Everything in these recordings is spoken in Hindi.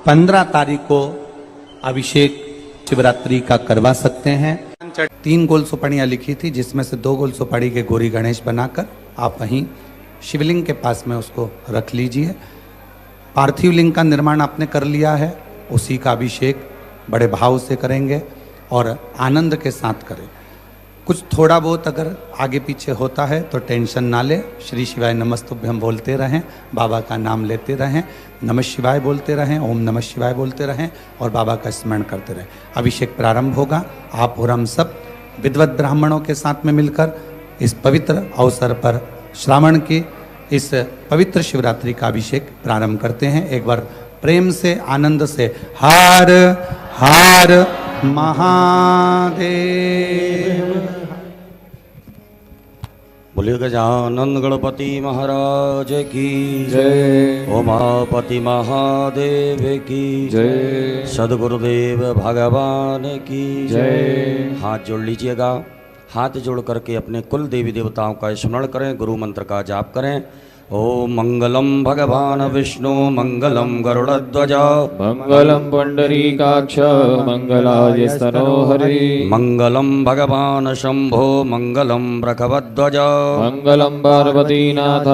15 तारीख को अभिषेक शिवरात्रि का करवा सकते हैं। 3 गोल सुपाड़ियाँ लिखी थी, जिसमें से 2 गोल सुपाड़ी के गौरी गणेश बनाकर आप वहीं शिवलिंग के पास में उसको रख लीजिए। पार्थिव लिंग का निर्माण आपने कर लिया है, उसी का अभिषेक बड़े भाव से करेंगे और आनंद के साथ करें। कुछ थोड़ा बहुत अगर आगे पीछे होता है तो टेंशन ना ले, श्री शिवाय नमस्तुभ्यम बोलते रहें, बाबा का नाम लेते रहें, नमः शिवाय बोलते रहें, ओम नमः शिवाय बोलते रहें और बाबा का स्मरण करते रहें। अभिषेक प्रारंभ होगा। आप और हम सब विद्वत ब्राह्मणों के साथ में मिलकर इस पवित्र अवसर पर श्रावण की इस पवित्र शिवरात्रि का अभिषेक प्रारंभ करते हैं। एक बार प्रेम से आनंद से हर हर महादेव। बोलिए गजानन गणपति महाराज की जय। उमापति महादेव की जय। सदगुरुदेव भगवान की जय। हाथ जोड़ लीजिएगा। हाथ जोड़ करके अपने कुल देवी देवताओं का स्मरण करें, गुरु मंत्र का जाप करें। ओम मंगलम भगवान विष्णु मंगलम गरुड़ध्वज मंगलम पुंडरीकाक्ष मंगलाय स्तनोहरि मंगलम भगवान शंभो मंगलम वृषभध्वज मंगलम पार्वतीनाथ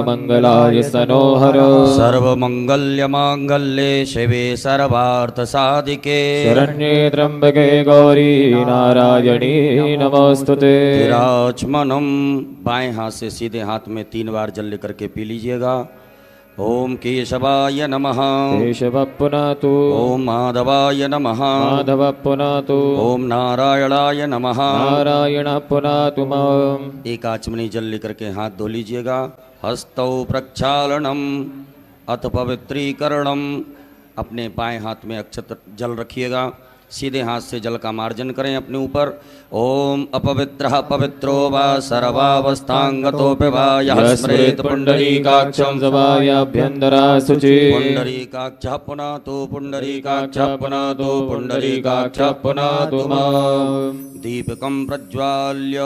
मंगलाय स्तनोहर सर्वमंगल्य मांगल्ये शिवे सर्वार्थ साधिके शरण्ये त्र्यंबके गौरी नारायणी नमोस्तुते। विराजमनम। बाएं हाथ से सीधे हाथ में 3 बार जल लेकर के पी लीजिएगा। ओम केशवाय नमः केशव पुनातु ओम माधवाय नमः माधव पुनातु ओम नारायणाय नमः नारायण पुनातु माम। एक आचमनी जल लेकर के हाथ धो लीजिएगा। हस्तौ प्रक्षालनम अथ पवित्रीकरणम। अपने बाएं हाथ में अक्षत जल रखिएगा, सीधे हाथ से जल का मार्जन करें अपने ऊपर। ओम अपवित्रः पवित्रो वा सर्वावस्थांगतोऽपि वा यः स्मरेत् पुंडरीकाक्षं सभायाभ्यन्तरा शुचि पुंडरीकाक्षः पुनातु पुंडरीकाक्षः पुनातु पुंडरीकाक्षः पुनातु माम्। दीपकं प्रज्वाल्य।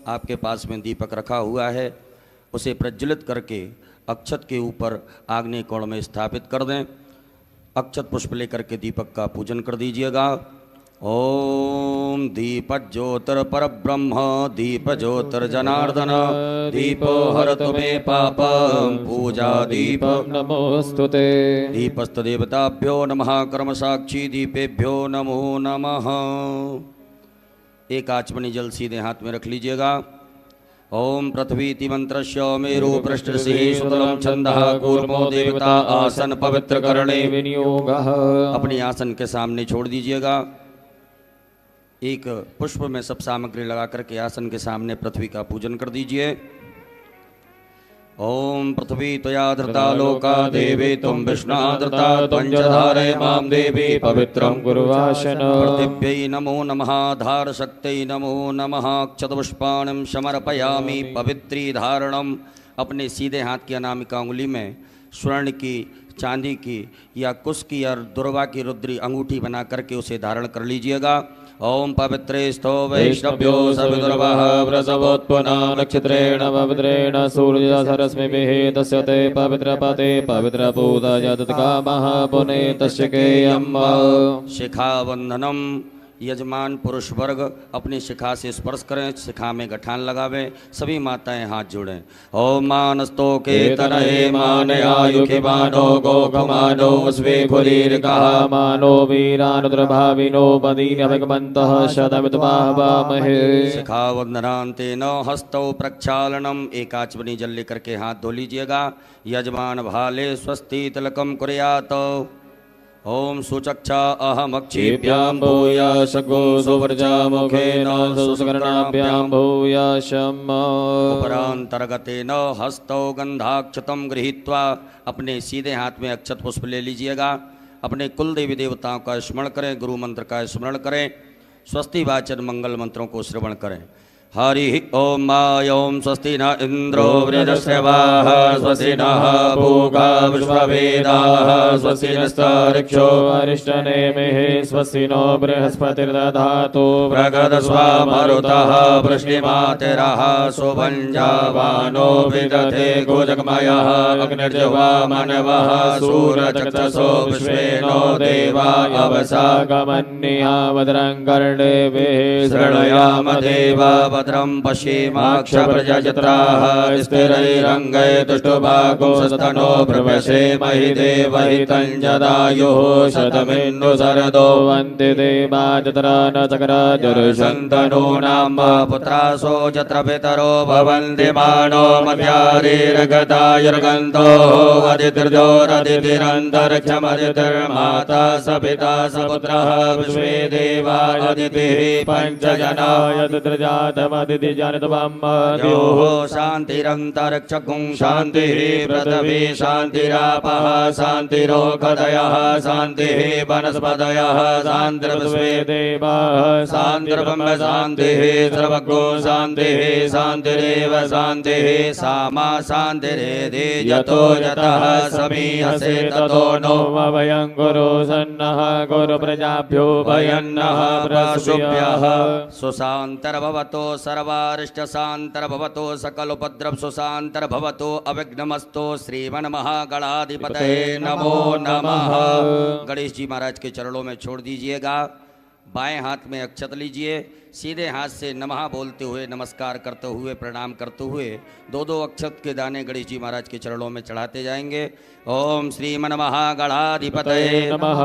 आपके पास में दीपक रखा हुआ है, उसे प्रज्वलित करके अक्षत के ऊपर आग्नेय कोण में स्थापित कर दें। अक्षत पुष्प लेकर के दीपक का पूजन कर दीजिएगा। ओम दीपज्योतिर्परब्रह्म दीपज्योतिर्जनार्दन दीपो हरतु मे पापं पूजा दीप नमोस्तुते। दीपस्थ देवताभ्यो नमः कर्म साक्षी दीपेभ्यो नमो नमः। एक आचमनी जल सीधे हाथ में रख लीजिएगा। ओम पृथ्वीति मंत्रस्य मेरु पृष्ठसिंह सुतलं छंदः कूर्मो देवता आसन पवित्र करणे विनियोगः। अपनी आसन के सामने छोड़ दीजिएगा। एक पुष्प में सब सामग्री लगा करके आसन के सामने पृथ्वी का पूजन कर दीजिए। ओम पृथ्वी त्वया धृता लोका देवी तुम विष्णा धृता त्वञ्जधारय मां देवी पवित्रं कुर्वाशन। पृथिव्यै नमो नमः धार शक्त्यै नमो नमः क्षतपुष्पाणं समर्पयामि पवित्री धारणम। अपने सीधे हाथ की अनामिका उंगली में स्वर्ण की, चांदी की या कुश की या दुर्वा की रुद्री अंगूठी बना करके उसे धारण कर लीजिएगा। ओम पवित्रे स्थो वैष्णव्यो सविदुर्वः व्रतवोत्पन्ना नक्षत्रेण पवित्रेण सूर्यधरस्मिभिः तस्य ते पवित्रपते पवित्रपूताय तत्कामः पुने तस्य केयम्। शिखावंदनम। यजमान पुरुष वर्ग अपनी शिखा से स्पर्श करें, शिखा में गठान लगावें। सभी माताएं हाथ जोड़ें। ओम मानस्तो के तनये मानयायुखि मानो गोकमानो स्वे खुलीर्कः मानो वीरानुद्रभाविनो पदीन भगवन्तः शतमितमाहवामहे। शिखावंदनान्तेन हस्तौ प्रक्षालनम। एक आचमनी जल लेकर के हाथ धो लीजिएगा। यजमान भाले स्वस्ति तिलकम कुर्यात्। ओम सुचक्षा अहमक्षिभ्यां भूयाशगो सुवर्जा मुखेन सुस्करणाभ्यां भूयाशम्। उपरांतर्गतेन हस्तौ गंधाक्षतं गृहीत्वा। अपने सीधे हाथ में अक्षत पुष्प ले लीजिएगा। अपने कुल देवी देवताओं का स्मरण करें, गुरु मंत्र का स्मरण करें, स्वस्ति वाचन मंगल मंत्रों को श्रवण करें। हरि ओम ओम स्वस्ति न इंद्रो वृद्धश्रवाः स्वस्ति नः पूगा विश्ववेदाः स्वस्ति नस्तार्क्ष्यो अरिष्टनेमिः स्वस्ति नो बृहस्पतिर्दधातु प्रगदस्वामरुतः वृष्टिमातिरः सुभञ्जावानो विदधे गोजगमयः अग्निर्जवा मनवः सूरचक्षसो विश्वेनो देवा अवसा गमन्निहावदरं कर्णेभिः शृणयाम देवा भद्रं पश्येमाक्षप्रजत्राः स्थिरैरङ्गै तुष्टुभागुंसस्तनो प्रवशे महि देवहितं जदायुः शतमिन्नु शरदो वन्ति देवा चतरा न चक्रदुर्शन्तनूनां पुत्रासो यत्र पितरो भवन्ति मानो मध्यारीर्गतायुर्गन्तो अदितिर्जोरदितिरन्तरिक्षमदितिर्माता स पिता स पुत्रः विश्वे देवा अदितिः पञ्चजना यदुद्रजातमदितिजनतमम्मयोः शान्तिरन्तरिक्षगुं शान्तिः पृथिवी शान्तिरापः शान्तिरोषधयः शान्तिः वनस्पतयः शान्तिर्विश्वे देवाः शान्तिर्ब्रह्म शान्तिः सर्वगो शान्तिः शान्तिरेव शान्तिः सामा शान्तिरेधि यतो यतः समीहसे ततो नो वयं गुरु सन्नः गुरु प्रजाभ्यो वयन्नः प्रसुभ्यः सुशान्तर्भवतो सर्वारिष्टशान्तर्भवतो सकलोपद्रव सुशान्तर्भवतो अविघ्नमस्तो श्रीमन्महागणाधिपतये नमो नमः। गणेश जी महाराज के चरणों में छोड़ दीजिएगा। बाएं हाथ में अक्षत लीजिए, सीधे हाथ से नमः बोलते हुए नमस्कार करते हुए प्रणाम करते हुए दो दो अक्षत के दाने गणेश जी महाराज के चरणों में चढ़ाते जाएंगे। ओम श्रीमन्महागणाधिपतये नमः।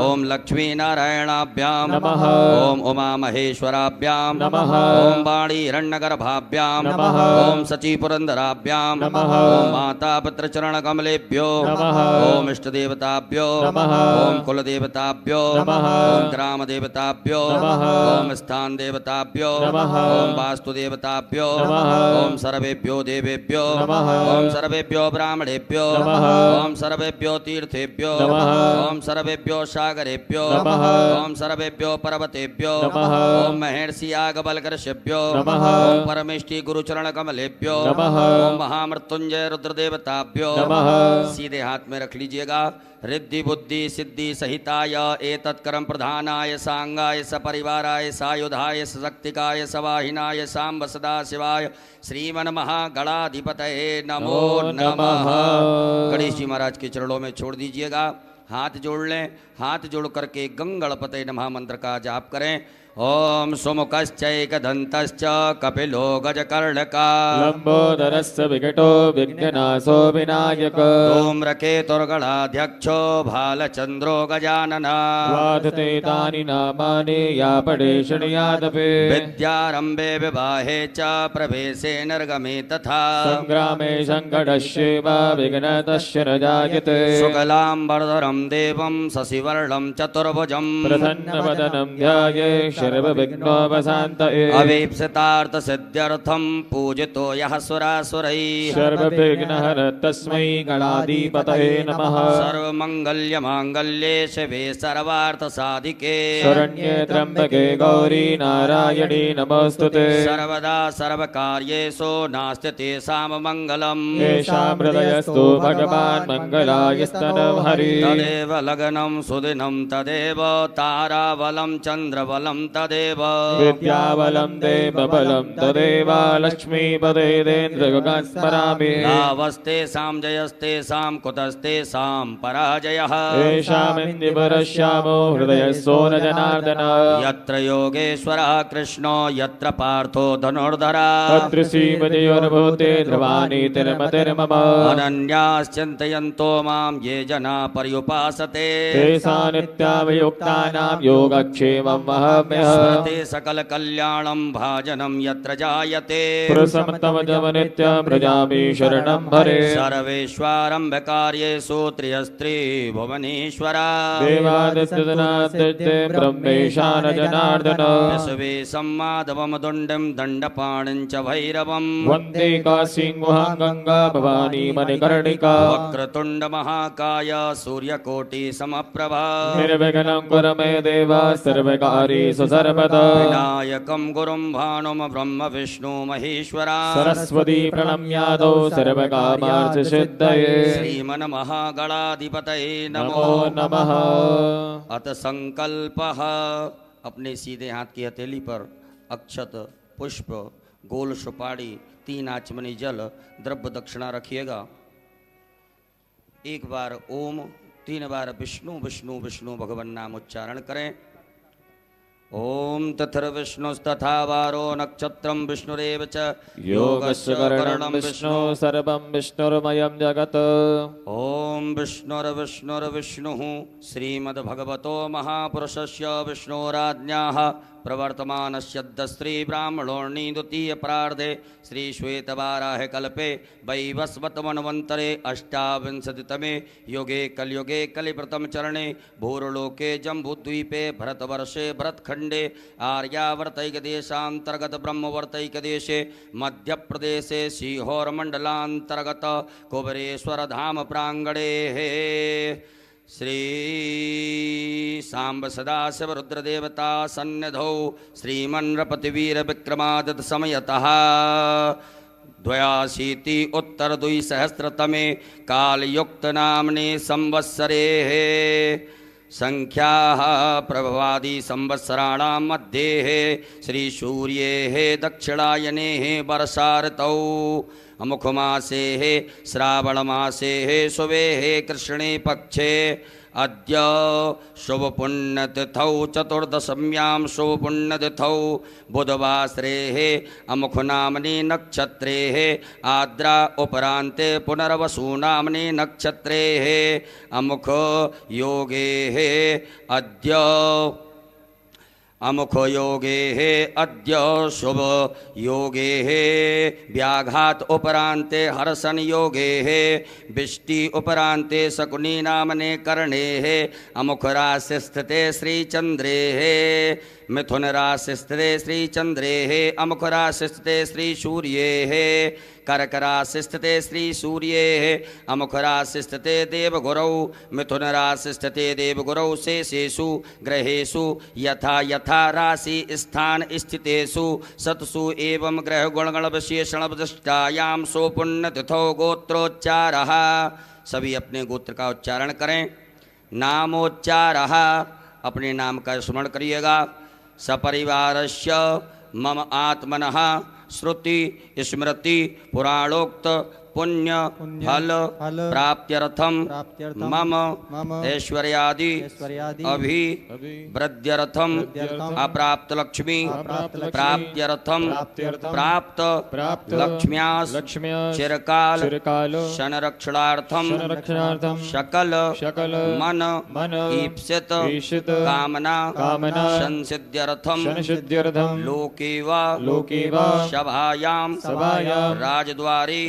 ओम लक्ष्मी नारायणाभ्यां नमः। ओम उमा महेश्वराभ्यां नमः। ओम वाणी हिरण्यगर्भाभ्यां नमः। ओम सची पुरंदराभ्यां नमः। ओम माता पितृचरण कमलेभ्यो नमः। ओम इष्ट देवताभ्यो नमः। ओम कुल देवताभ्यो नमः। ओम ग्राम देवताभ्यो नमः। ओम स्थान देवताभ्यो नमः। ओम वास्तु देवताभ्यो नमः। ओम सर्वेभ्यो देवेभ्यो नमः। ओम सर्वेभ्यो ब्राह्मणेभ्यो नमः। ओम सर्वेभ्यो तीर्थेभ्यो नमः। ओम सर्वेभ्यो सागरेभ्यो नमः। ओम सर्वेभ्यो पर्वतेभ्यो नमः। ओम महर्षि आगबलकर्षेभ्यो नमः। ओम परमेष्टि गुरुचरण कमलेभ्यो नमः। ओम महामृत्युंजय रुद्रदेवताभ्यो नमः। सीधे हाथ में रख लीजिएगा। रिद्धि बुद्धि सिद्धि सहिताय एतत्कर्म प्रधानाय सांगाय सपरिवाराय सायुधाय सशक्तिकाय सवाहिनाय सांब सदा शिवाय श्रीमन्महागणाधिपतये नमो नमः। गणेश जी महाराज के चरणों में छोड़ दीजिएगा। हाथ जोड़ लें। हाथ जोड़ करके गंगणपतये नमः मंत्र का जाप करें। ओम सुमुखश्चैकदन्तश्च कपिलो गजकर्णका लंबोदरस्य विकटो विघ्ननाशो विनायक धूम्रकेतुर्गणाध्यक्षो भालचन्द्रो गजानना वाधते तानि नामानि या पठे शृणुयादपि विद्यारम्भे विवाहे च प्रवेशे निर्गमे तथा संग्रामे संकटस्यैव विघ्नतस्य न जायते शुक्लाम्बरधरं देवं शशिवर्णं चतुर्भुजं प्रसन्नवदनं ध्याये सर्वविघ्नोपशान्तये अवीप्सितार्थसिद्ध्यर्थं पूजितो यः सुरासुरैः सर्वविघ्नहर तस्मै गणाधिपतये नमः सर्वमङ्गल्यमाङ्गल्ये शिवे सर्वार्थसाधिके शरण्ये त्र्यम्बके गौरी नारायणी नमोऽस्तुते सर्वदा सर्वकार्येषु नास्ति तेषां मङ्गलम् येषां हृदयस्तु भगवान् मङ्गलायस्तनः हरि तदेव लग्नं सुदिनं तदेव ताराबलं चन्द्रबलं तदेव विद्याबलं देवबलं तदेव लक्ष्मीपदेन्द्रगुणान् स्मरामि लाभस्तेषां जयस्तेषां कुतस्तेषां पराजयः येषामिन्द्रिवरश्यामो हृदयस्थो न जनार्दन यत्र योगेश्वरः कृष्णो यत्र पार्थो धनुर्धरा तत्र श्रीमदयोर्भूते ध्रुवाणि तिर्मतिर्मम अनन्याश्चिन्तयन्तो मां ये जना पर्युपासते तेषां नित्यावयुक्तानां योगक्षेमं वहाम्यहम् स्मृति सकलकल्याणं भाजनं यत्र जायते प्रसमतमजमनित्यं व्रजामि शरणं हरे सर्वेश्वारम्भकार्येषु त्रियस्त्री भुवनेश्वरा देवादित्यजनादित्ये ब्रह्मेशान जनार्दन विश्वे सम्माधवं दुण्डं दण्डपाणिं च भैरवं वन्दे काशीं गुहां गङ्गा भवानी मणिकर्णिका वक्रतुण्डमहाकाय सूर्यकोटिसमप्रभा निर्विघ्नं कुरु मे देव सर्वकार्येषु सर्वदा विनायकं गुरुं भानुं ब्रह्म विष्णु महेश्वरा सरस्वती प्रणम्यादौ सर्वकामार्थसिद्धये श्रीमन्महागणाधिपतये नमो नमः। अत संकल्पः। अपने सीधे हाथ की हथेली पर अक्षत, पुष्प, गोल सुपारी, 3 आचमनी जल, द्रव्य दक्षिणा रखिएगा। एक बार ओम, 3 बार विष्णु विष्णु विष्णु भगवान नाम उच्चारण करें। ओम तथर्विष्णुस्तथा वारो नक्षत्रं विष्णुरेव च योगस्य करणं विष्णु सर्वं विष्णुर्मयं जगत्। ओम विष्णुर्विष्णुर्विष्णुः श्रीमद्भगवतो महापुरुषस्य विष्णोराज्ञाः प्रवर्तमानस्य श्री ब्राह्मणोर्णि द्वितीय प्रार्धे श्री श्वेतवाराह कल्पे वैवस्वतमन्वन्तरे अष्टाविंशतितमे युगे कलियुगे कलिप्रथम चरणे भूर्लोके जम्बूद्वीपे भरतवर्षे भरतखण्डे आर्यावर्तैकदेशान्तर्गत ब्रह्मवर्तैकदेशे मध्यप्रदेशे सीहोरमण्डलान्तर्गत कुबरेश्वरधाम प्राङ्गणे श्री सांब सदाशिव रुद्रदेवता सन्निधौ श्रीमन्नृपतिवीर विक्रमादित्य समयतः 82 उत्तर 2सहस्रतमे कालयुक्त नाम्ने संवत्सरे संख्याः प्रभवादि संवत्सराणां मध्ये श्री सूर्येः दक्षिणायने वर्षाऋतौ अमुखमासे श्रावणमासे शुभे कृष्णे पक्षे अद्य शुभपुण्यतिथौ चतुर्दशम्यां शुभपुण्यतिथौ बुधवासरे अमुखनाम्नि नक्षत्रे आद्रा उपरान्ते पुनर्वसु नाम्नि नक्षत्रे अमुख योगे अद्य अमुख योगे अद्य शुभ योगे व्याघात उपरान्ते हर्षण योगे बिष्टि उपरान्ते शकुनी नामने कर्णे अमुख राशि स्थिते श्रीचन्द्रे मिथुन राशि स्थिते श्रीचन्द्रे अमुख राशि स्थिते श्री सूर्ये कर्क राशि स्थिते श्री सूर्ये अमुख राशि स्थिते देवगुरौ मिथुन राशि स्थिते देवगुरौ शेषेषु ग्रहेषु यथा यथा राशि स्थान स्थितेषु सत्सु एवं ग्रह गुणगण विशेषण विशिष्टायां सुपुण्यतिथौ गोत्रोच्चारः। सभी अपने गोत्र का उच्चारण करें। नामोच्चारः, अपने नाम का स्मरण करिएगा। सपरिवारस्य मम आत्मनः श्रुति स्मृति पुराणोक्त पुण्य फल प्राप्त्यर्थम मम ऐश्वर्यादि अभिवृद्ध्यर्थम अप्राप्त लक्ष्मी प्राप्त्यर्थम प्राप्त लक्ष्म्यास् चिरकाल संरक्षणार्थम सकल मन ईप्सित कामना संसिद्ध्यर्थम लोके वा सभायां राजद्वारे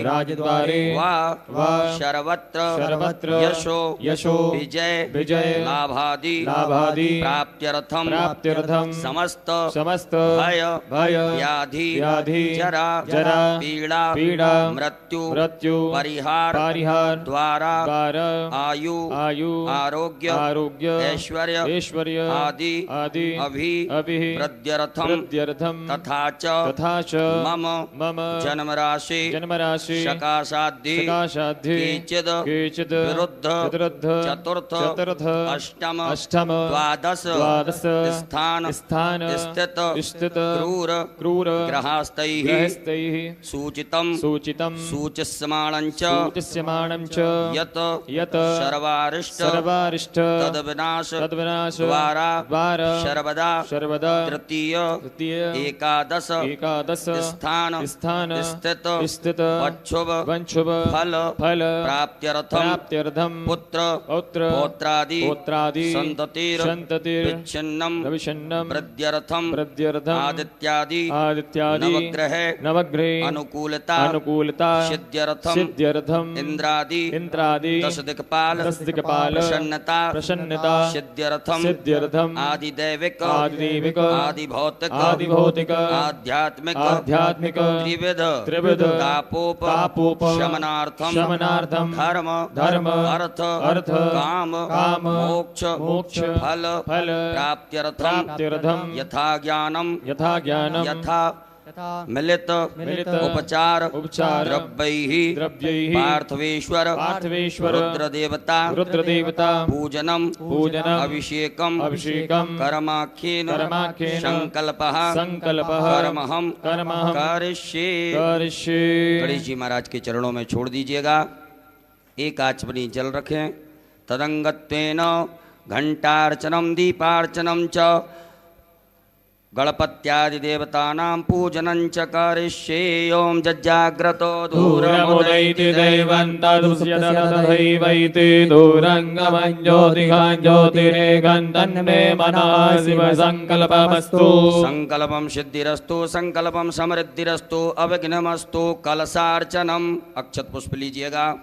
वा सर्वत्र यशो विजय लाभादि प्राप्त्यर्थम समस्त भय व्याधि जरा पीड़ा मृत्यु परिहार द्वारा आयु आरोग्य ऐश्वर्य आदि अभिवृद्ध्यर्थम तथा च मम जन्म राशि सकाशाद्धि केचिद् विरुद्ध चतुर्थ अष्टम द्वादश स्थान स्थित क्रूर ग्रहास्तैः सूचितं सूच्यमाणञ्च यत् सर्वारिष्ट तद्विनाश द्वारा सर्वदा तृतीय एकादश स्थान स्थित वंशुभ फल प्राप्त्यर्थम पुत्र पौत्रादि संततिर् विच्छिन्नं वृद्ध्यर्थम आदित्यादि नवग्रह अनुकूलता सिद्ध्यर्थम इंद्रादि दश दिक्पाल प्रसन्नता सिद्ध्यर्थम आदिदैविक आदिभौतिक आध्यात्मिक त्रिविध तापोप शमनार्थम धर्म अर्थ काम मोक्ष फल प्राप्त्यर्थम यथा ज्ञानम यथा मिलित उपचार द्रव्यैः पार्थवेश्वर रुद्रदेवता पूजनम अभिषेकम कर्माख्येन संकल्पः कर्महं करिष्ये। गणेश जी महाराज के चरणों में छोड़ दीजिएगा। एक आचमनी जल रखें। तदंगत्वेन घंटार्चनम दीपार्चनम च गणपत्यादि देवतानां पूजनं च करिष्ये। ओम जज्जाग्रतो दूरमुदैति दैवन्तदुष्यततथैवैति दूरङ्गमं ज्योतिघं ज्योतिरेकं तन्मे मनः शिव संकल्पमस्तु। संकल्पम सिद्धिरस्तु संकल्पम समृद्धिरस्तु अविघ्नमस्तु। कलशार्चनम अक्षत पुष्प लीजिएगा।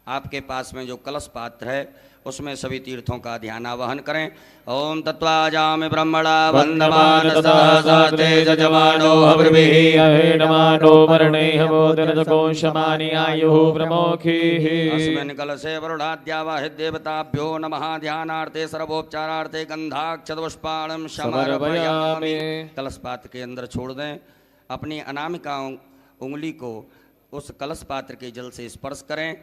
आपके पास में जो कलश पात्र है उसमें सभी तीर्थों का ध्यान आवाहन करें। ओम तत्वाजामि ब्रह्मणा वन्दमान सहसाते जजमानो हविर्भिः अहेडमानो वर्णैः बोधिरजकोशमानि आयुः प्रमोखीः। अस्मिन् कलशे वरुणाद्यावाहि देवताभ्यो नमः। ध्यानार्थे सर्वोपचारार्थे गंधाक्षतपुष्पाणं समर्पयामि। कलश पात्र के अंदर छोड़ दें। अपनी अनामिका उंगली को उस कलश पात्र के जल से स्पर्श करें।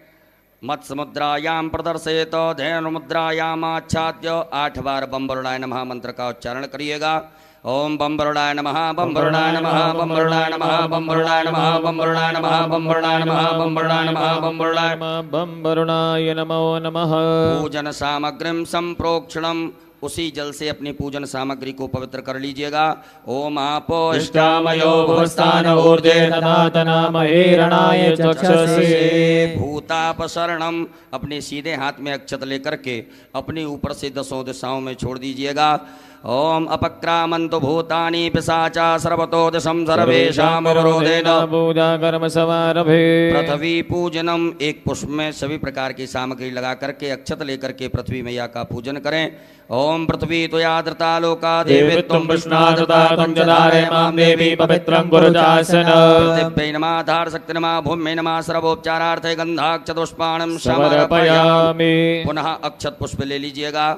मत्समुद्रायाम प्रदर्शयेत धनुर्मुद्रायाम आच्छाद्य 8 बार बम वरुणाय नमः मंत्र का उच्चारण करिएगा। ओम बम वरुणाय नमः बम वरुणाय नमः बम वरुणाय नमः बम वरुणाय नमः बम वरुणाय नमः बम वरुणाय नमः बम वरुणाय नमः बम वरुणाय बम वरुणाय नमो नमः। पूजन सामग्रीं संप्रोक्षणम उसी जल से अपनी पूजन सामग्री को पवित्र कर लीजिएगा। ओम आपो इष्टामयो भवस्थान ऊर्ध्वे तनातनामहे रणाय चक्षसे। भूतापसरणम अपने सीधे हाथ में अक्षत लेकर के अपने ऊपर से 10 दिशाओं में छोड़ दीजिएगा। ओम अपक्रामन्तु भूतानि पिशाचा सर्वतो दिशं सर्वेषां अवरोधेन पूजा कर्म समारभे। पृथ्वी पूजनम एक पुष्प में सभी प्रकार की सामग्री लगा करके अक्षत लेकर के पृथ्वी मैया का पूजन करें। ओम पृथ्वी त्वया धृता लोका देवी त्वं विष्णाधृता पंचधारे मां देवी पवित्रं कुरु चासन। पृथिव्यै नमः धारशक्ति नमः भूम्यै नमः सर्वोपचारार्थे गंधाक्षतपुष्पाणं समर्पयामि। पुनः अक्षत पुष्प ले लीजिएगा।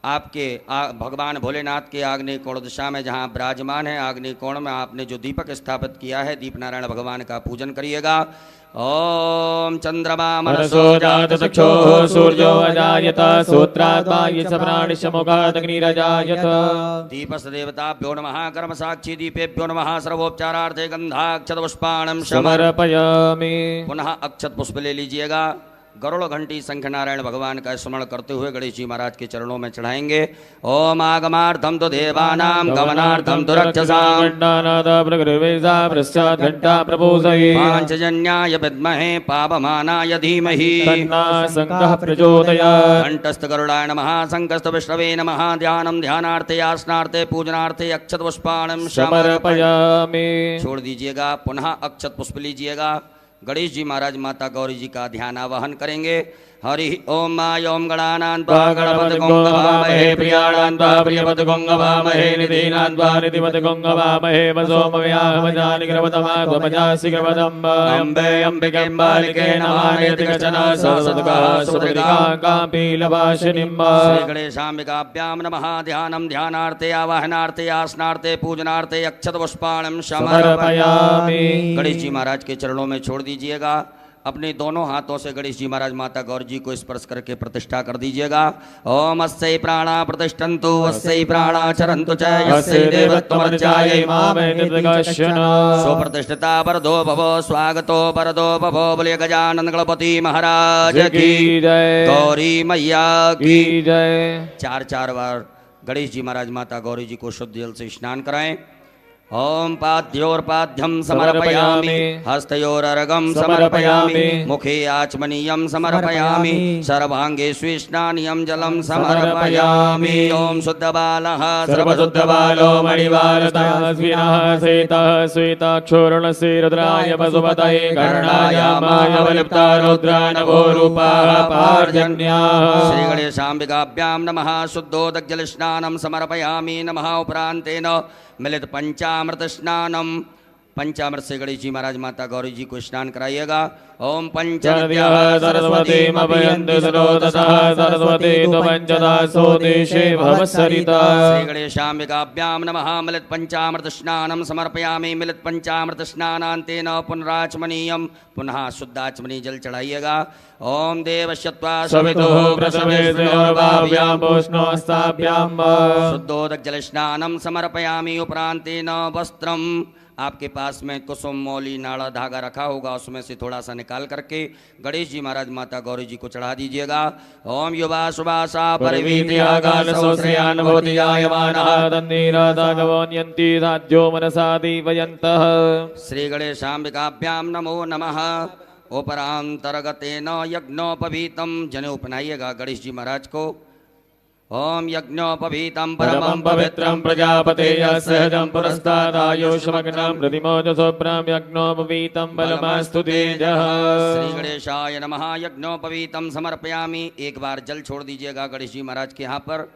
आपके भगवान भोलेनाथ के आग्नेय कोण दिशा में जहाँ विराजमान है आग्नेय कोण में आपने जो दीपक स्थापित किया है दीप नारायण भगवान का पूजन करिएगा। ओम चंद्रमा मनसो जात चक्षुः सूर्यो अजायत सूत्रात्मा यस्य प्राणिशमुखात् अग्निरजायत। दीपस देवताभ्यो नमः कर्म साक्षी दीपेभ्यो नमः सर्वोपचारार्थे गंधाक्षतपुष्पाणं समर्पयामि। पुनः अक्षत पुष्प ले लीजिएगा। गरुड़ घंटी शंख नारायण भगवान का स्मरण करते हुए गणेश जी महाराज के चरणों में चढ़ाएंगे। ओम आगमार्थम तो देवानां गमनार्थम तो रक्षसां पांचजन्याय विद्महे पावमानाय धीमहि संघः प्रचोदयात्। कंठस्थ गरुडाय नमः संकस्त विष्णवे नमः। ध्यानम ध्यानार्थे आसनार्थे पूजनार्थे अक्षत पुष्पाणं समर्पयामि। छोड़ दीजिएगा। पुनः अक्षत पुष्प लीजिएगा। गणेश जी महाराज माता गौरी जी का ध्यान आवाहन करेंगे। हरि ओम माय ओम गणानां त्वा गणपतिगुं गवामहे प्रियाणां त्वा प्रियपतिगुं गवामहे निधीनां त्वा निधिपतिगुं गवामहे वसोमव्याहमजानि ग्रवतमात्मजासि ग्रवदम्ब अम्बे अम्बिके बालिके नमानेति कचन ससदगा सुदृगाकापीलवासिनिम्ब। श्री गणेशाम्बिकाभ्यां नमः। ध्यानं ध्यानार्थे आवाहनार्थे आसनार्थे पूजनार्थे अक्षत पुष्पाणं समर्पयामि। गणेश जी महाराज के चरणों में छोड़ दीजिएगा। अपने दोनों हाथों से गणेश जी महाराज माता गौरी जी को स्पर्श करके प्रतिष्ठा कर दीजिएगा। ओम अस्यै प्राणा प्रतिष्ठन्तु अस्यै प्राणा चरन्तु च यस्यै देवत्वमर्चायै मामेतद्विकर्षण। सुप्रतिष्ठिता वरदो भव स्वागतो वरदो भव। बोले गजानन गणपति महाराज की जय। गौरी मैया की जय। 4 बार गणेश जी महाराज माता गौरी जी को शुद्ध जल से स्नान कराएं। ओम पाद्योर्पाद्यं समर्पयामि हस्तयोरर्घं समर्पयामि मुखे आचमनीयं समर्पयामि सर्वांगे स्विष्णानियं जलं समर्पयामि। ओम शुद्धबालः सर्वशुद्धबालो मणिबालतः स्विनः सेतः श्वेताक्षोरुणस्य रुद्राय वसुपतये कर्णाय मायवलिप्ता रुद्रा नभो रूपाः पार्जन्याः। श्री गणेशाम्बिकाभ्यां नमः। शुद्धोदकजलस्नानं समर्पयामि नमः। उपरान्तेन मिलित पंचामृत स्नानम पंचामृत से गणेश जी महाराज माता गौरी जी को स्नान कराइएगा। ओम चर्या सरस्वती मभयन्ति सरोदसः सरस्वती तु पंचदासो देशे भवसरिता। श्री गणेशाम्बिकाभ्यां नमः। मिलित पंचामृत स्नानं समर्पयामि। मिलित पंचामृत स्नानान्तेन पुनराचमनीयं पुनः शुद्धाचमनी जल चढ़ाइएगा। ओम देवश्यत्वा सवितुः प्रसवेस्योर्भाव्यां पुष्णोस्ताभ्यां शुद्धोदक जल स्नानं समर्पयामि। उपरांतेन वस्त्रम, आपके पास में कुसुम मौली नाड़ा धागा रखा होगा, उसमें से थोड़ा सा निकाल करके गणेश जी महाराज माता गौरी जी को चढ़ा दीजिएगा। ओम युवा सुभाषा परिवीर्यागालसोश्रियान्वोतियायमानः राज्यो मनसा दीपयन्तः। श्री गणेशाम्बिकाभ्यां नमो नमः। उपरांतर्गतेन यज्ञोपवीतम, जनेऊ पहनाइएगा गणेश जी महाराज को। ओम यज्ञोपवीतं परमं पवित्रं प्रजापतेः सहजं पुरस्तादायुष्मग्नं प्रतिमोदसोभ्रं यज्ञोपवीतं बलमास्तु तेजः। श्री गणेशाय नमः। यज्ञोपवीतं समर्पयामि। एक बार जल छोड़ दीजिएगा गणेश जी महाराज के यहाँ पर।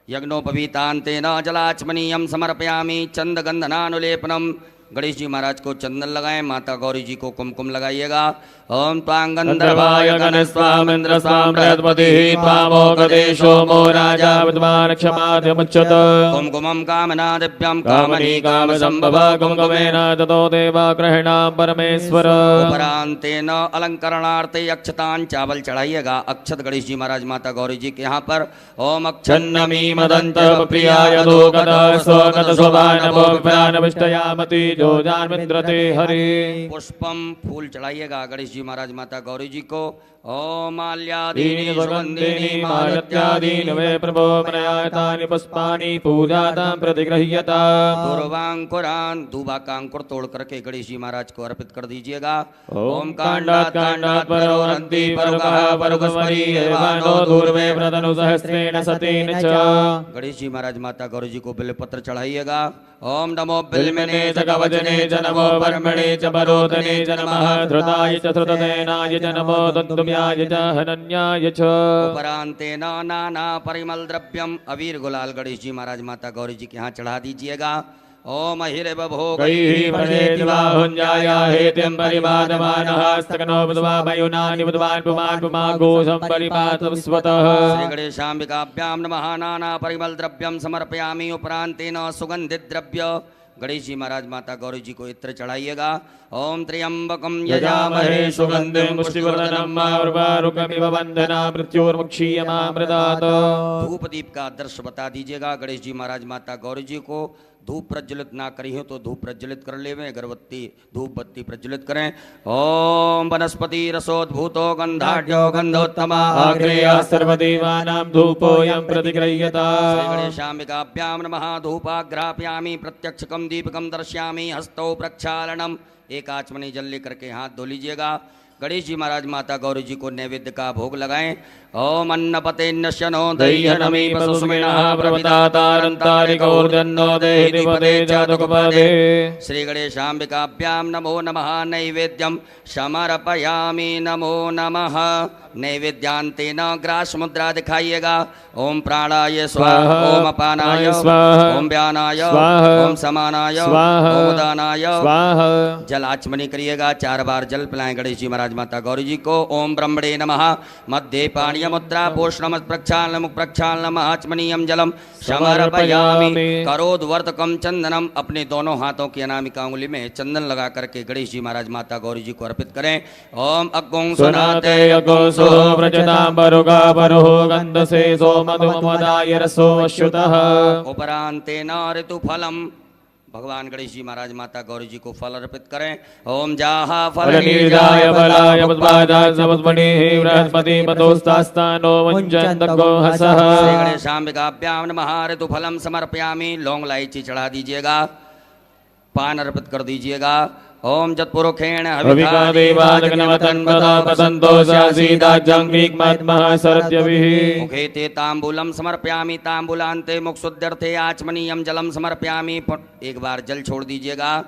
यज्ञोपवीतान्तेन जलाचमनीयं समर्पयामि। चंदगंधनानुलेपनम, गणेश जी महाराज को चंदन लगाएं, माता गौरी जी को कुमकुम लगाइएगा। ओम त्वांगंधर्वाय गणस्वामिन्द्र स्वाम बृहस्पतिः त्वामोगदेशो मो राजा विद्वान् क्षमाद्यमुच्यत। कुमकुमं कामना दिव्यं कामनी काम संभव कुमकुमेन ततो देवा गृह्णां परमेश्वर। उपरांतेन अलंकरणार्थे अक्षतान, चावल चढ़ाइएगा। अक्षत गणेश जी महाराज माता गौरी जी के यहाँ पर। ओम छन्नमी मदंत प्रियाय दोगत स्वगत शोभानभो विष्टयामति जो जानमिन्द्रते हरि। पुष्पम, फूल चढ़ाइएगा गणेश जी महाराज माता गौरी जी को। ओम माल्यादीनि सुगंधिनि मालत्यादीनि वे प्रभो मनयातानि पुष्पाणि पूजातां प्रतिगृह्यता। पूर्वांकुरान, दूबा का अंकुर तोड़ करके गणेश जी महाराज को अर्पित कर दीजिएगा। ओम कांडात् कांडात् परोरन्ति परुकः परुकस्मरी एवानो दूर्वे व्रतनु सहस्रेण सतेन च। गणेश जी महाराज माता गौरी जी को बिल्वपत्र चढ़ाइएगा। ओम नमो बिल्वने च कवचने च नमो वर्मणे च परोधने च नमः। धृताय च धृतसेनाय च नमो दन्तुभ्याय च हनन्याय च। उपरांतेन नाना परिमल द्रव्यम, अबीर गुलाल गणेश जी महाराज माता गौरी जी के यहाँ चढ़ा दीजिएगा। ओम अहिरे कैः प्रजेति बाहुञ्जाय हेत्यं परिपादमानः स्तकनो बुद्ध्वा मयुनानि बुद्ध्वान् पुमान् पुमाघोषं परिपातस्वतः। श्री गणेशाम्बिकाभ्यां नमः। नाना परिमल द्रव्यम समर्पयामि। उपरांतेन सुगंधित द्रव्य गणेश जी महाराज माता गौरी जी को इत्र चढ़ाइएगा। ओम त्र्यंबकं यजामहे सुगन्धिं पुष्टिवर्धनम् उर्वारुकमिव बन्धनान् मृत्योर्मुक्षीयमामृतात्। धूप दीप का दृश्य बता दीजिएगा गणेश जी महाराज माता गौरी जी को। धूप प्रज्वलित ना करी हो तो धूप प्रज्वलित कर लेवें, अगरबत्ती धूप बत्ती प्रज्वलित करें। ओम वनस्पति रसोद्भूतो गंधाढ्यो गंधोत्तमा आग्नेया सर्वदेवानां धूपोऽयं प्रतिगृह्यता। श्री गणेशाम्बिकाभ्यां नमः। धूपाग्रापयामि। प्रत्यक्षकं दीपकं दर्शयामि। हस्तौ प्रक्षालनम, एक आचमनी जल लेकर के हाथ धो लीजिएगा। गणेश जी महाराज माता गौरी जी को नैवेद्य का भोग लगाएं। ओम अन्नपते नश्यनो दह्यनमी पशुस्मिनः प्रवतातारन्तारिकौर्जन्नो देहि दिपदे जातुकपदे। श्री गणेशाम्बिकाभ्यां नमो नमः। नैवेद्यं समर्पयामि। नमो नमः। नैवेद्यांतेन ग्रास मुद्रा दिखाइएगा। ओम प्राणाय स्वाहा, ओम अपानाय स्वाहा, ओम व्यानाय स्वाहा, ओम समानाय स्वाहा, ओम उदानाय स्वाहा। जल आचमनी करिएगा। 4 बार जल पिलाएं गणेश जी महाराज माता गौरी जी को। ओम ब्रह्मणे नमः। मध्य पाणीय मुद्रा पोषणम प्रक्षालनम प्रक्षालनम आचमनीयम जलम समर्पयामि। करोद्वर्तकम चंदनम, अपने दोनों हाथों की अनामिका उंगली में चंदन लगा करके गणेश जी महाराज माता गौरी जी को अर्पित करें। ओम अग्गों सुनाते गंधसे सोमधुमदाय रसो अश्रुतः। उपरांतेन ऋतुफलम, भगवान गणेश जी महाराज माता गौरी जी को फल अर्पित करें। ओम जाहा फलनीजाय फलाय पुष्पाजाय समस्मणिः बृहस्पति पतोस्तास्तानो वञ्चन्तको हसः। श्री गणेशाम्बिकाभ्यां नमः। ऋतुफलम समर्पयामि। लौंग इलायची चढ़ा दीजिएगा। पान अर्पित कर दीजिएगा। ओम जत्पुरुखेण हविका देवाजगनवतन्वता पतन्तो स्यासीदाज्जाङ्गीक्मात्मः सरत्यभिः। मुखे ते ताम्बूलम समर्पयामि। ताम्बूलान्ते मुक्षुद्ध्यर्थे आचमनीयम जलम समर्पयामि। एक बार जल छोड़ दीजिएगा।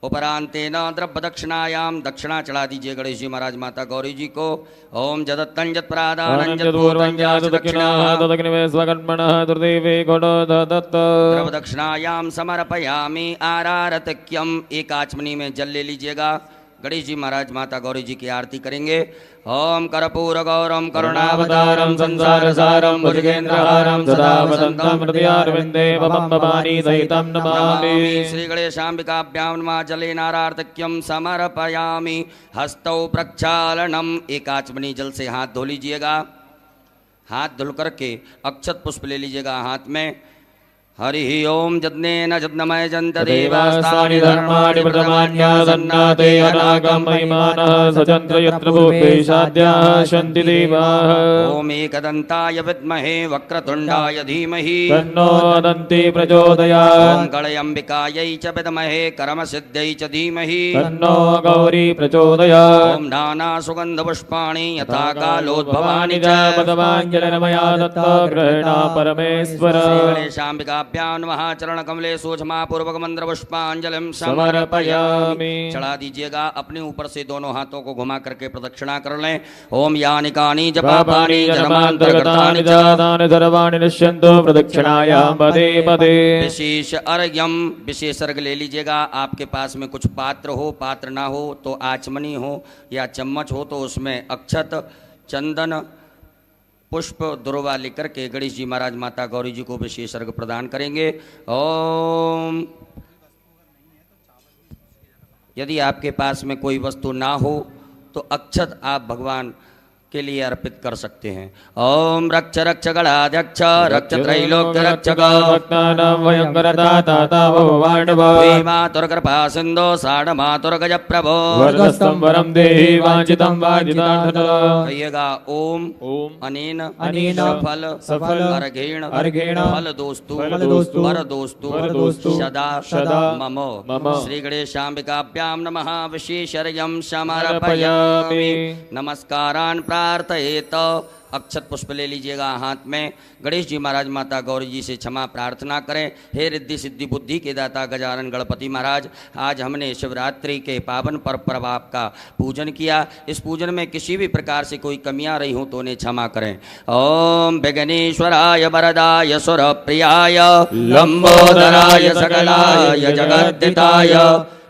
उपरांतेन द्रव्य दक्षिणायाम दक्षिणा चढ़ा दीजिए गणेश जी महाराज माता गौरी जी को। ओम जदत्तं जत्प्रादानं जत्पूर्वं जात दक्षिणाः तदग्निवे स्वकर्मणः दुर्देवे गुणो दत्त द्रव्य दक्षिणायाम समर्पयामि आरारतक्यम। एक आचमनी में जल ले लीजिएगा। गणेश जी महाराज माता गौरी जी की आरती करेंगे। ओम कर्पूर गौरम करुणावतारम संसार सारम भुजगेन्द्रहारम सदा वदन्तं हृदयारविन्दे भवं भवानी सहितं नमामि। श्री गणेशाम्बिकाभ्यां नमः। जलेनारार्तक्यं समर्पयामि हस्तौ प्रक्षालनम। एक आचमनी जल से हाथ धो लीजिएगा। हाथ धुल करके अक्षत पुष्प ले लीजिएगा हाथ में। हरि ओम जज्ञेन जज्ञमय जन्त देवास्तानि धर्माणि प्रथमान्यासन्नाते अनागम महिमानः सचन्द्र यत्र भूपेशाद्याः सन्ति देवाः। ओम एकदन्ताय विद्महे वक्रतुण्डाय धीमहि तन्नो दन्ति प्रचोदयात्। ओम गणयम्बिकायै च विद्महे कर्मसिद्ध्यै च धीमहि तन्नो गौरी प्रचोदयात्। ओम नाना सुगन्धपुष्पाणि यथा कालोद्भवानि च पदवाञ्जलिर्मया दत्ता गृह्णा परमेश्वर। गणेशाम्बिका चरण कमले सूक्ष्मा पूर्वक मंत्र पुष्पांजलिम समर्पयामि। चढ़ा दीजिएगा। अपने ऊपर से दोनों हाथों को घुमा करके प्रदक्षिणा कर लें। ओम यानि कानि जपापानि जन्मान्तर्गतानि जातानि सर्वाणि नश्यन्तु प्रदक्षिणायां पदे पदे। विशेष अर्घ्यम। विशेष अर्घ ले लीजिएगा। आपके पास में कुछ पात्र हो, पात्र ना हो तो आचमनी हो या चम्मच हो तो उसमें अक्षत चंदन पुष्प दुर्वा लेकर के गणेश जी महाराज माता गौरी जी को विशेष अर्घ प्रदान करेंगे। ओम। यदि आपके पास में कोई वस्तु ना हो तो अक्षत आप भगवान के लिए अर्पित कर सकते हैं। ओम रक्ष रक्ष गणाध्यक्ष रक्ष त्रैलोक्य रक्षक भक्तानां वयंकरदाता मातुर्कृपा सिंधो साढ़ मातुर्गज प्रभो वरदस्तं वरं देहि वांछितं वांछितार्थः। कहिएगा ओम अनेन सफल अर्घेण फल दोस्तु वर दोस्तु सदा मम। श्री गणेशाम्बिकाभ्यां नमः। विशेषर्घ्यं समर्पयामि। नमस्कारान् प्रार्थयेत। अक्षत पुष्प ले लीजिएगा हाथ में। गणेश जी महाराज माता गौरी जी से क्षमा प्रार्थना करें। हे रिद्धि सिद्धि बुद्धि के दाता गजानन गणपति महाराज, आज हमने शिवरात्रि के पावन पर्व पर आपका पूजन किया। इस पूजन में किसी भी प्रकार से कोई कमियां रही हों तो उन्हें क्षमा करें। ओम विघ्नेश्वराय वरदाय सुरप्रियाय लंबोदराय सकलाय जगद्दिताय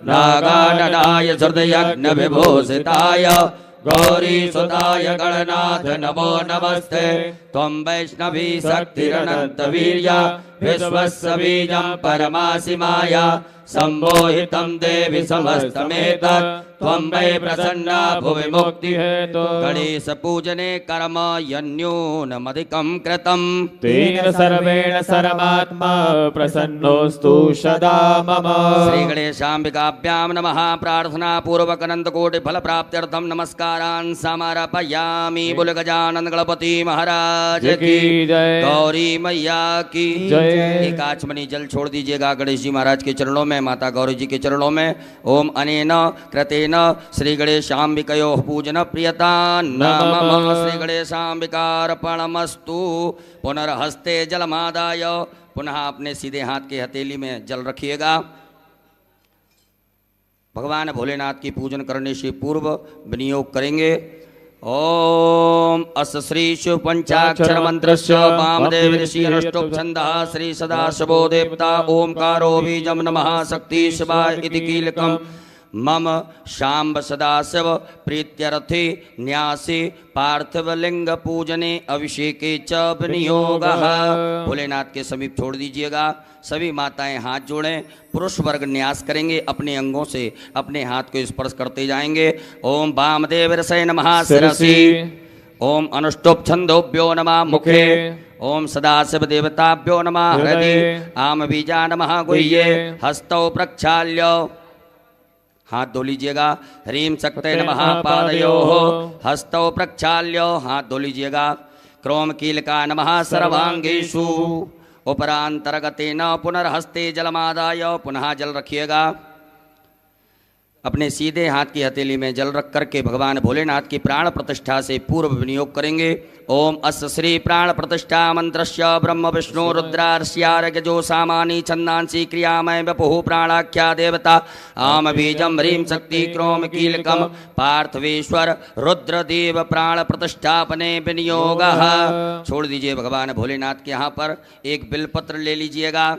नागाननाय हृदयज्ञ विभूषिताय गौरी सुताय गणनाथ नमो नमस्ते। त्वं वैष्णवी शक्तिरनंत वीर्या विश्वस्य बीजं परमासि माया सम्मोहितं देवि समस्तमेतत् त्वं वै प्रसन्ना भुवि मुक्ति हेतु। गणेश पूजने कर्म यन्यूनमधिकं कृतं तेन सर्वेण सर्वात्मा प्रसन्नोस्तु सदा मम। श्री गणेशाम्बिकाभ्यां नमः। प्रार्थना पूर्वक अनंत कोटि फल प्राप्त्यर्थं नमस्कारान् समर्पयामि। बोल गजानन गणपति महाराज की जय। गौरी मैया की जय। एक आचमनी जल छोड़ दीजिएगा गणेश जी महाराज के चरणों में, माता गौरी जी के चरणों में। ओम अनेन कृतेन श्री गणेशाम्बिकयोः पूजन प्रियता नमः। श्री गणेशाम्बिकार्पणमस्तु। पुनर्हस्ते जलमादाय। पुनः अपने सीधे हाथ के हथेली में जल रखिएगा। भगवान भोलेनाथ की पूजन करने से पूर्व विनियोग करेंगे। ओम अस श्री शिव पंचाक्षर मंत्रस्य वामदेव ऋषि अनुष्टुप छंदः श्री सदाशिवो देवता ओंकारो बीजं नमः शक्ति शिवाय इति कीलकम् मम शाम्ब सदाशिव प्रीत्यर्थे न्यासे पार्थिवलिंग पूजने अभिषेके च विनियोगः। भोलेनाथ के समीप छोड़ दीजिएगा। सभी माताएं हाथ जोड़ें। पुरुष वर्ग न्यास करेंगे। अपने अंगों से अपने हाथ को स्पर्श करते जाएंगे। ओम वामदेव ऋषये नमः शिरसि। ओम अनुष्टुप छंदोभ्यो नमः मुखे। ओम सदाशिव देवताभ्यो नमः हृदि। आम बीजा नमः गुह्ये। हस्तौ प्रक्षाल्य हाथ धो लीजिएगा। ह्रीं शक्ते नमः पादयोः। हस्तौ प्रक्षाल्य हाथ धो लीजिएगा। क्रोम कीलका नमः सर्वांगेषु। उपरांतर्गतेन पुनर्हस्ते जलमादाय। पुनः जल रखिएगा। अपने सीधे हाथ की हथेली में जल रख करके भगवान भोलेनाथ की प्राण प्रतिष्ठा से पूर्व विनियोग करेंगे। ओम अस्य श्री प्राण प्रतिष्ठा मंत्रस्य ब्रह्म विष्णु रुद्रार्ष्यार्घ्यजो सामानी छंदांसी क्रियामय वपुः प्राणाख्या देवता आम बीजम ह्रीं शक्ति क्रोम कीलकम पार्थवेश्वर रुद्रदेव प्राण प्रतिष्ठापने विनियोगः। छोड़ दीजिए भगवान भोलेनाथ के यहाँ पर एक बिलपत्र ले लीजिएगा।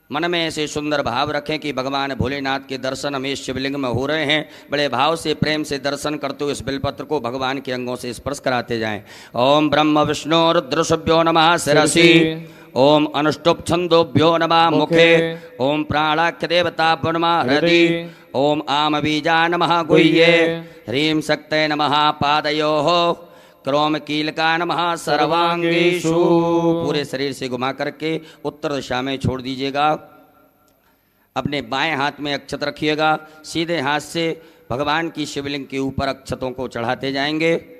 मन में ऐसे सुंदर भाव रखें कि भगवान भोलेनाथ के दर्शन हमें शिवलिंग में हो रहे हैं। बड़े भाव से प्रेम से दर्शन करते हुए इस बिलपत्र को भगवान के अंगों से स्पर्श कराते जाएं। ओम ब्रह्म विष्णु रुद्रशुभ्यो नमः शिरसि। ओम अनुष्टुप छंदोभ्यो नमः मुखे। ओम प्राणाख्य देवताभ्यो नमः हृदि। ओम आम बीजा नमः गुह्ये। ह्रीं शक्तये नमः पादयोः। क्रोम कीलका नमः सर्वांगेषु। पूरे शरीर से घुमा करके उत्तर दिशा में छोड़ दीजिएगा। अपने बाएं हाथ में अक्षत रखिएगा। सीधे हाथ से भगवान की शिवलिंग के ऊपर अक्षतों को चढ़ाते जाएंगे।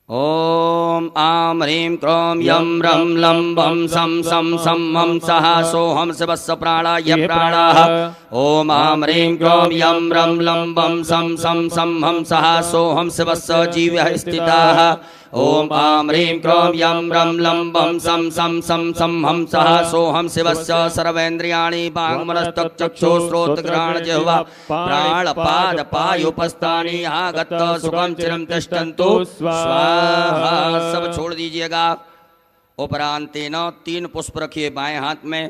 ओम आम ह्रीं क्रोम यम रम लं वं सं सं सं हम सः सोहम शिवस्य प्राणाय प्राणाः। ओम आम ह्रीं क्रोम यम रम लं वं सं सं सं हम सः सोहम शिवस्य जीवः स्थिताः। ओम आम ह्रीं क्रोम यम रम लं वं सं सं सं सं हम सः सोहम शिवस्य सर्वेन्द्रियाणि वाङ्मनस्तचक्षुश्रोत्रघ्राण जिह्वा प्राणपाद पायुपस्थानि आगत सुखं चिरं तिष्ठन्तु स्वाहा। सब छोड़ दीजिएगा। उपरांतेन 3 पुष्प रखिए बाएं हाथ में।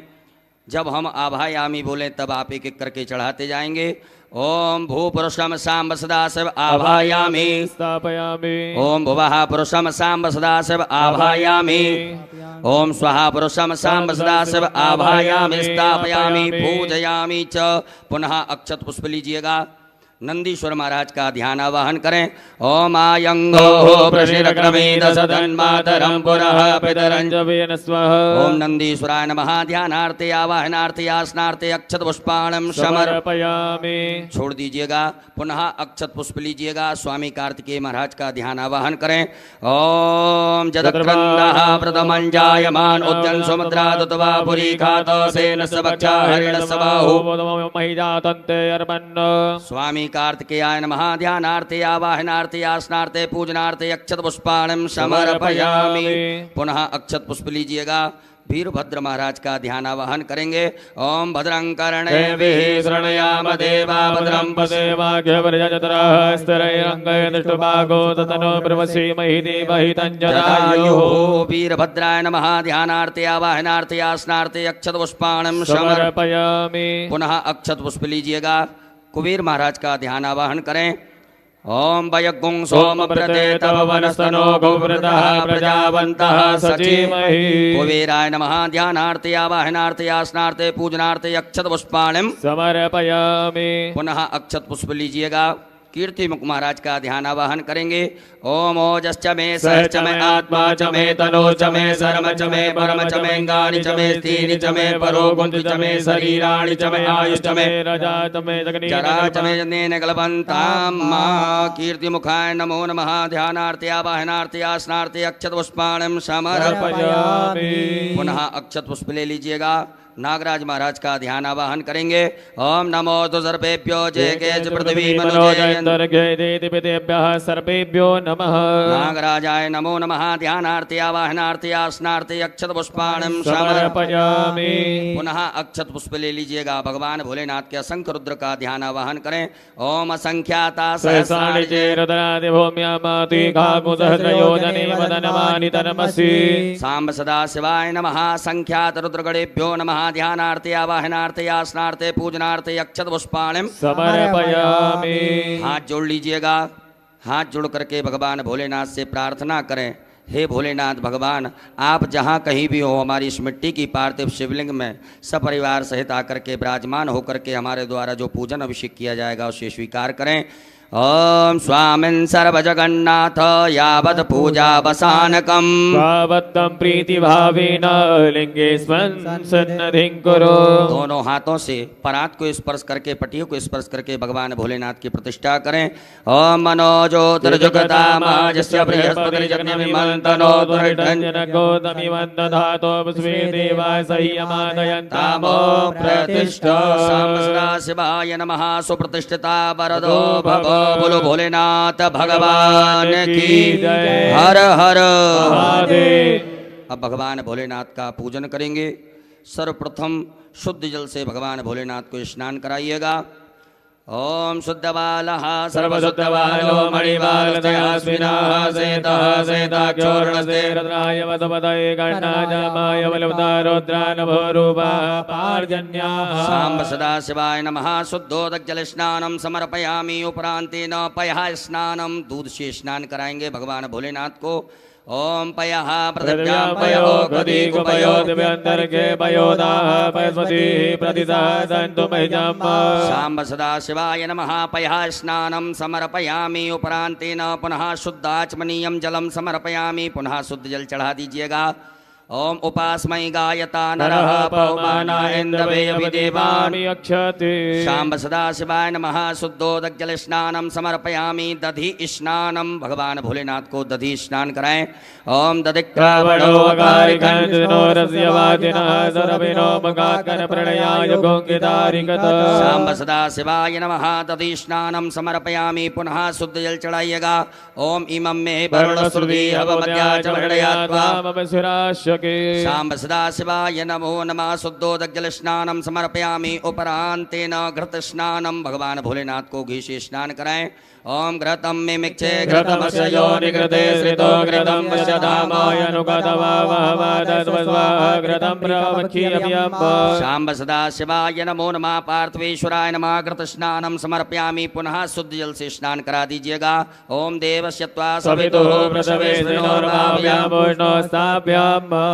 जब हम आभायामी बोले तब आप एक एक करके चढ़ाते जाएंगे। ओम भूपुरुषम सांब सदाशिव आभायामि स्थापयामि। ओम भुवः पुरुषम सांब सदाशिव आभायामि। ओम स्वहा पुरुषम सांब सदाशिव आभायामि स्थापयामि पूजयामि च। पुनः अक्षत पुष्प लीजिएगा। नंदीश्वर महाराज का ध्यान आवाहन करें। ओम आयंगो प्रशिरक्रमेद सदन्मातरं पुरः पितरं च वेन स्वः। ओम नंदीश्वराय नमः। ध्यानार्थे आवाहनार्थे आसनार्थे अक्षत पुष्पाणं समर्पयामि। छोड़ दीजिएगा। पुनः अक्षत पुष्प लीजिएगा। स्वामी कार्तिकेय महाराज का ध्यान आवाहन करें। ओम जदक्रन्दः प्रथमं जायमान उद्यन सुमुद्रा दुत्वा पुरी खात सेन सबक्षा हरिण सबाहु महिजातन्ते अर्पण। स्वामी कार्तिकेयाय नमः। ध्यानार्थे आवाहनार्थे आसनार्थे पूजनार्थे अक्षत पुष्पाणं समर्पयामि। पुनः अक्षत पुष्प लीजिएगा। वीरभद्र महाराज का ध्यान आवाहन करेंगे। ओम भद्रं कर्णेभिः शृणुयाम देवा भद्रं पश्येमाघ्यवर्यजतरः स्थिरैरङ्गैः दृष्टभागो ततनो ब्रह्मश्रीमहि देवहि तञ्जरायुः। वीरभद्राय नमः। ध्यानार्थे आवाहनार्थे आसनार्थे अक्षत पुष्पाणं समर्पयामि। पुनः अक्षत पुष्प लीजिएगा। कुबेर महाराज का ध्यान आवाहन करें। ओम वयगुं सोमव्रते तव वनस्तनो गोव्रतः प्रजावन्तः सचीमहि। कुबेराय नमः। ध्यानार्थे आवाहनार्थे आसनार्थे पूजनार्थे अक्षत पुष्पाणं समर्पयामि। पुनः अक्षत पुष्प लीजिएगा। कीर्ति मुख महाराज का ध्यान आवाहन करेंगे। ओम ओजश्च मे सहश्च मे आत्मा च मे तनो च मे शर्म च मे परम च मे गानि च मे स्थीनि च मे परो गुन्ति च मे शरीराणि च मे आयुश्च मे रजा च मे जरा च मे जनेन कल्पन्तां मा। कीर्ति मुखाय नमो नमः। ध्यानार्थे आवाहनार्थे आसनार्थे अक्षत पुष्पाणं समर्पयामि। पुनः अक्षत पुष्प ले लीजिएगा। नागराज महाराज का ध्यान आवाहन करेंगे। ओम नमो तो सर्पेभ्यो जय केच पृथ्वी मनोजयेभ्यः सर्पेभ्यो नमः। नागराजाय नमो नमः। ध्यानार्थे आवाहनार्थे आसनार्थे अक्षत पुष्पाणं समर्पयामि। पुनः अक्षत पुष्प ले लीजिएगा। भगवान भोलेनाथ के असंख्य रुद्र का ध्यान आवाहन करें। ओम असंख्याता सहस्राणि रुद्रादि भूम्यामाति सहस्रयोजने वदनमानि तनमसि। सांब सदा शिवाय नमः। संख्यात रुद्रगणेभ्यो नमः। ध्यानार्थे आवाहनार्थे आसनार्थे पूजनार्थे अक्षत पुष्पाणं समर्पयामि। हाथ जोड़ लीजिएगा। हाथ जोड़ करके भगवान भोलेनाथ से प्रार्थना करें। हे भोलेनाथ भगवान, आप जहाँ कहीं भी हो हमारी इस मिट्टी की पार्थिव शिवलिंग में सपरिवार सहित आकर के विराजमान होकर के हमारे द्वारा जो पूजन अभिषेक किया जाएगा उसे स्वीकार करें। ओम स्वामिन् सर्वजगन्नाथ यावत् पूजावसानकम् स्वावत्तं प्रीतिभावेन लिंगेस्मिन् सन्निधिं कुरु। दोनों हाथों से परात को स्पर्श करके पटियों को स्पर्श करके भगवान भोलेनाथ की प्रतिष्ठा करें। ओम मनोज्योतिर्जुगतामाजस्य बृहस्पतिर्जगन्मिमन्तनो गौतमिवन्दधातो स्वे देवाय सह्यमादयन्तामो प्रतिष्ठा। साम्ब सदाशिवाय नमः। सुप्रतिष्ठिता वरदो भव। बोलो भोलेनाथ भगवान की हर हर महादेव। अब भगवान भोलेनाथ का पूजन करेंगे। सर्वप्रथम शुद्ध जल से भगवान भोलेनाथ को स्नान कराइएगा। ओम शुद्धबालः सर्वशुद्धबालो मणिबालदयास्विनः सेतः सेताक्षोर्णस्ते रुद्राय वसुपतये गणाजामाय बलवतारोद्रानभोरूपः पार्जन्याः। साम्ब सदाशिवाय नमः। शुद्धोदक जल स्नानम समर्पयामि। उपरांतेन पयः स्नानम। दूध से स्नान कराएंगे भगवान भोलेनाथ को। ओम पयः पृथिव्यां पयो गदिकुपयो दिव्यन्तर्गे पयोदाः पयस्पतिः प्रतिसः सन्तु मह्यम्। साम्ब सदाशिवाय नमः। पयः स्नानं समर्पयामि। उपरांतेन पुनः शुद्धाचमनीयं जलम समर्पयामि। पुनः शुद्ध जल चढ़ा दीजिएगा। ओम उपास्मै गायता नरः पवमाना इन्द्रवेयविदेवान् अक्षते। साम्ब सदाशिवाय नमः। शुद्धोदक जल स्नानम समर्पयामि। दधि स्नानम। भगवान भोलेनाथ को दधि स्नान कराएं। ओम साम्ब सदाशिवाय नमः। दधि स्नानम समर्पयामि। पुनः शुद्ध जल चढ़ाइएगा। ओम इमं मे वरुणश्रुति हवमद्याचमरणयात्वा। साम्ब सदाशिवाय नमो नमः। शुद्धोदक जल स्नानम समर्पयामि। उपरांतेन घृत स्नानम। भगवान भोलेनाथ को घी से स्नान कराएं। ओम घृतम मे मिक्षे घृतमस्य योनिकृते श्रितो घृतं पश्यदामायनुगतवावहवादस्वाहा प्रवक्षीयम्यम्। साम्ब सदाशिवाय नमो नमः। पार्थवेश्वराय नमः। घृत स्नानम समर्पयामि। पुनः शुद्ध जल से स्नान करा दीजिएगा। ओम देवस्य त्वा सवितुः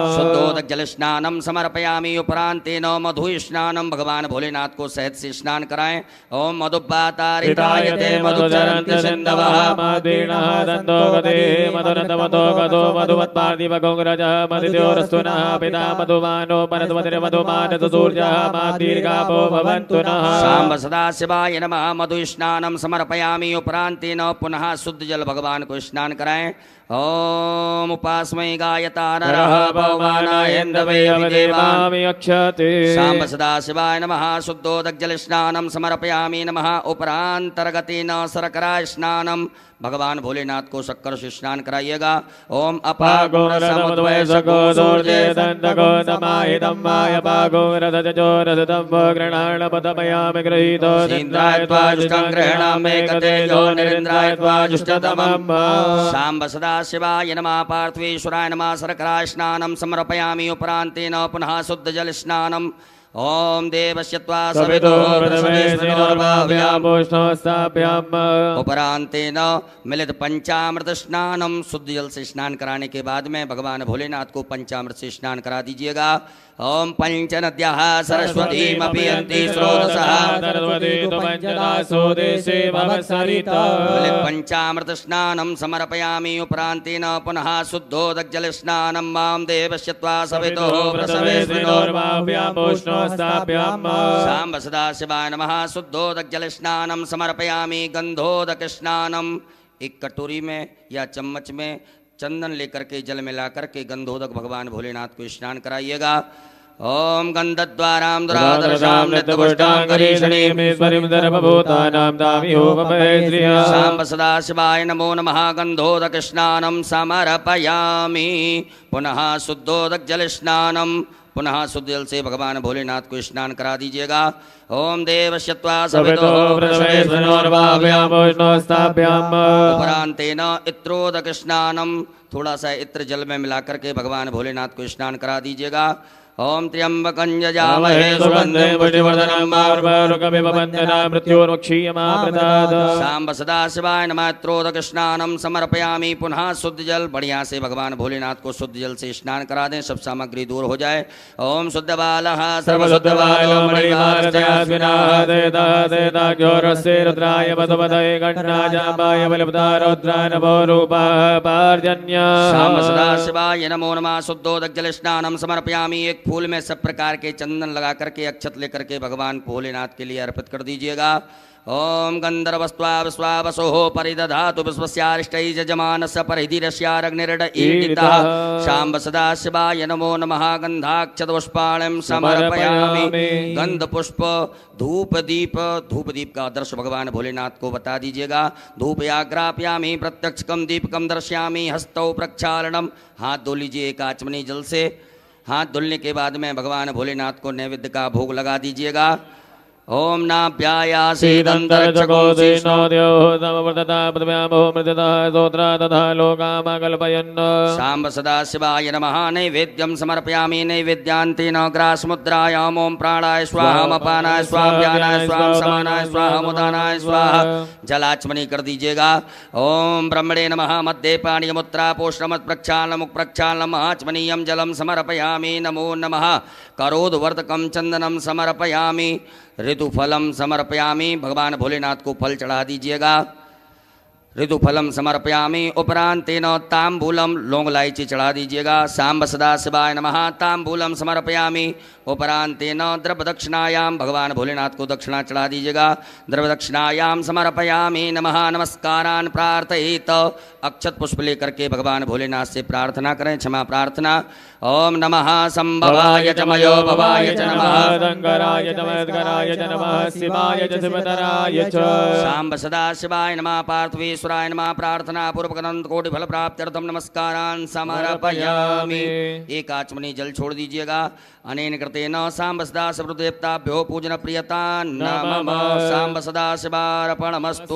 शुद्धोदक जल स्नानम समर्पयामि। उपरांतेन मधु स्नानम। भगवान भोलेनाथ को शहद से स्नान कराएं। ओम मधुपातारितायते मधुचरन्ति सिन्धवः मादीनः दन्तो गते मधुरन्तमतो गतो मधुमत्पार्थिवगोङ्गरजः मधुद्योरस्तुनः पिता मधुमानो परस्पतिर्मधुमानतुसूर्यः मादीर्घापो भवन्तु नः। साम्ब सदाशिवाय नमः। मधु स्नानम समर्पयामि। उपरांतेन पुनः शुद्ध जल भगवान को स्नान कराएं। ओम उपास्मै गायता नरः पवमानायन्द्रवेयविदेवान् अक्षते। साम्ब सदाशिवाय नमः। शुद्धोदक जल स्नानम समर्पयामि। नमः। उपरांतर्गतेन शर्करा स्नानम। भगवान भोलेनाथ को शक्कर से स्नान कराइएगा। ओम साम्ब सदाशिवाय नमः। पार्थवेश्वराय नमः। शर्करा स्नानम समर्पयामि। उपरांतेन पुनः शुद्ध जल स्नानम। ओम देवस्य त्वा सवितुः उपरांतेन मिलित पंचामृत स्नानम। शुद्ध जल से स्नान कराने के बाद में भगवान भोलेनाथ को पंचामृत से स्नान करा दीजिएगा। ओम पंचनद्यः सरस्वतीमपि यन्ति स्रोतसः मिलित पंचामृत स्नानम समर्पयामि। उपरांतेन पुनः शुद्धोदक जल स्नानम। मां देवस्य त्वा सवितुः साम्ब सदाशिवाय नमः। शुद्धोदक जल स्नानम समर्पयामि। गंधोदक स्नानम। एक कटोरी में या चम्मच में चंदन लेकर के जल में ला करके गंधोदक भगवान भोलेनाथ को स्नान कराइएगा। ओम गंधद्वारां दुरादर्शां साम्ब सदाशिवाय नमो नमः। गंधोदक स्नानम समर्पयामि। पुनः शुद्धोदक जल स्नानम। पुनः शुद्ध जल से भगवान भोलेनाथ को स्नान करा दीजिएगा। ओम देवस्य त्वा सवितुः उपरांतेन इत्रोदक स्नानम। थोड़ा सा इत्र जल में मिलाकर के भगवान भोलेनाथ को स्नान करा दीजिएगा। ओम त्र्यंबकं यजामहे सुगन्धिं पुष्टिवर्धनं मारुकमिववन्दना मृत्योर्मुक्षीयमाप्रदात् सांब सदाशिवाय नमः त्रोदकस्नानं समर्पयामि। पुनः शुद्ध जल बढ़िया से भगवान भोलेनाथ को शुद्ध जल से स्नान करा दें, सब सामग्री दूर हो जाए। ओम शुद्ध बालः सर्वशुद्धवायो मणिमानस्यास्विनादेदादेदाघ्योरस्य रुद्राय मधुमदये गणराजाम्बाय बलिपदारौद्राय नमो रूपाः पार्जन्य शाम सदाशिवाय नमो नमः। शुद्धोदक जल स्नानम समर्पयामि। एक फूल में सब प्रकार के चंदन लगा करके अक्षत लेकर के भगवान भोलेनाथ के लिए अर्पित कर दीजिएगा। ओम गंधर्वस्वावस्वावसोः परिदधातु विश्वस्यारिष्टै यजमानस्य परिधिरस्याग्निर्ड ईडितः। शाम्ब सदाशिवाय नमो नमः। गंधाक्षतपुष्पाणिं समर्पयामि। गंध पुष्प धूप दीप का आदर्श भगवान भोलेनाथ को बता दीजिएगा। धूप याग्रापयामि प्रत्यक्षकम दीपकम दर्शयामि। हस्तौ प्रक्षालनम, हाथ धो लीजिए एक आचमनी जल से। हाथ धुलने के बाद में भगवान भोलेनाथ को नैवेद्य का भोग लगा दीजिएगा। ओम शाम्ब सदाशिवाय नमः। नैवेद्यं समर्पयामि। नैवेद्यान्तेन ग्रासमुद्रायाम् ओम प्राणाय स्वाहा अपानाय स्वाहा व्यानाय स्वाहा समानाय स्वाहा मुदानाय स्वाहा जलाचमनी कर दीजिएगा। ओम ब्रह्मणे नमः। मध्ये पाणिमुत्रा पोषणमत् प्रक्षालमुख प्रक्षालम आचमनीयं जलम समर्पयामि। नमो नमः। करोद्वर्तकं चंदनम समर्पयामि। ऋतुफलम समर्पयामि। भगवान भोलेनाथ को फल चढ़ा दीजिएगा। ऋतुफलम समर्पयामि। उपरांतेन तांबूलम, लौंग इलायची चढ़ा दीजिएगा। सांब सदाशिवाय नमः। तांबूलम समर्पयामि। उपरांतेन द्रव्य दक्षिणायाम, भगवान भोलेनाथ को दक्षिणा चढ़ा दीजिएगा। द्रव्य दक्षिणायाम समर्पयामि। नमः। नमस्कारान प्रार्थयेत। अक्षत पुष्प लेकर के भगवान भोलेनाथ से प्रार्थना करें, क्षमा प्रार्थना। ओम नमः संभवाय च मयो भवाय च नमः। शंकराय च मद्गराय च नमः। शिवाय च शिवतराय च सांब सदाशिवाय नमः। पार्थवेश्वराय नमः। प्रार्थना पूर्वक अनंत कोटि फल प्राप्त्यर्थम नमस्कारान् समर्पयामि। एक आचमनी जल छोड़ दीजिएगा। अनेन कृतेन सांब सदाशिवदेवताभ्यो पूजन प्रियता नमः। सांब सदाशिवार्पणमस्तु।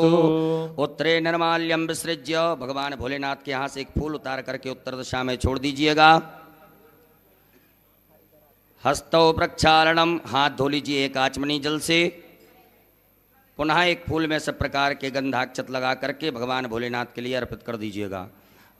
उत्तरे निर्माल्यम विसृज्य, भगवान भोलेनाथ के यहाँ से एक फूल उतार करके उत्तर दिशा में छोड़ दीजिएगा। हस्तौ प्रक्षालनम, हाथ धो लीजिए एक आचमनी जल से। पुनः एक फूल में सब प्रकार के गंधाक्षत लगा करके भगवान भोलेनाथ के लिए अर्पित कर दीजिएगा।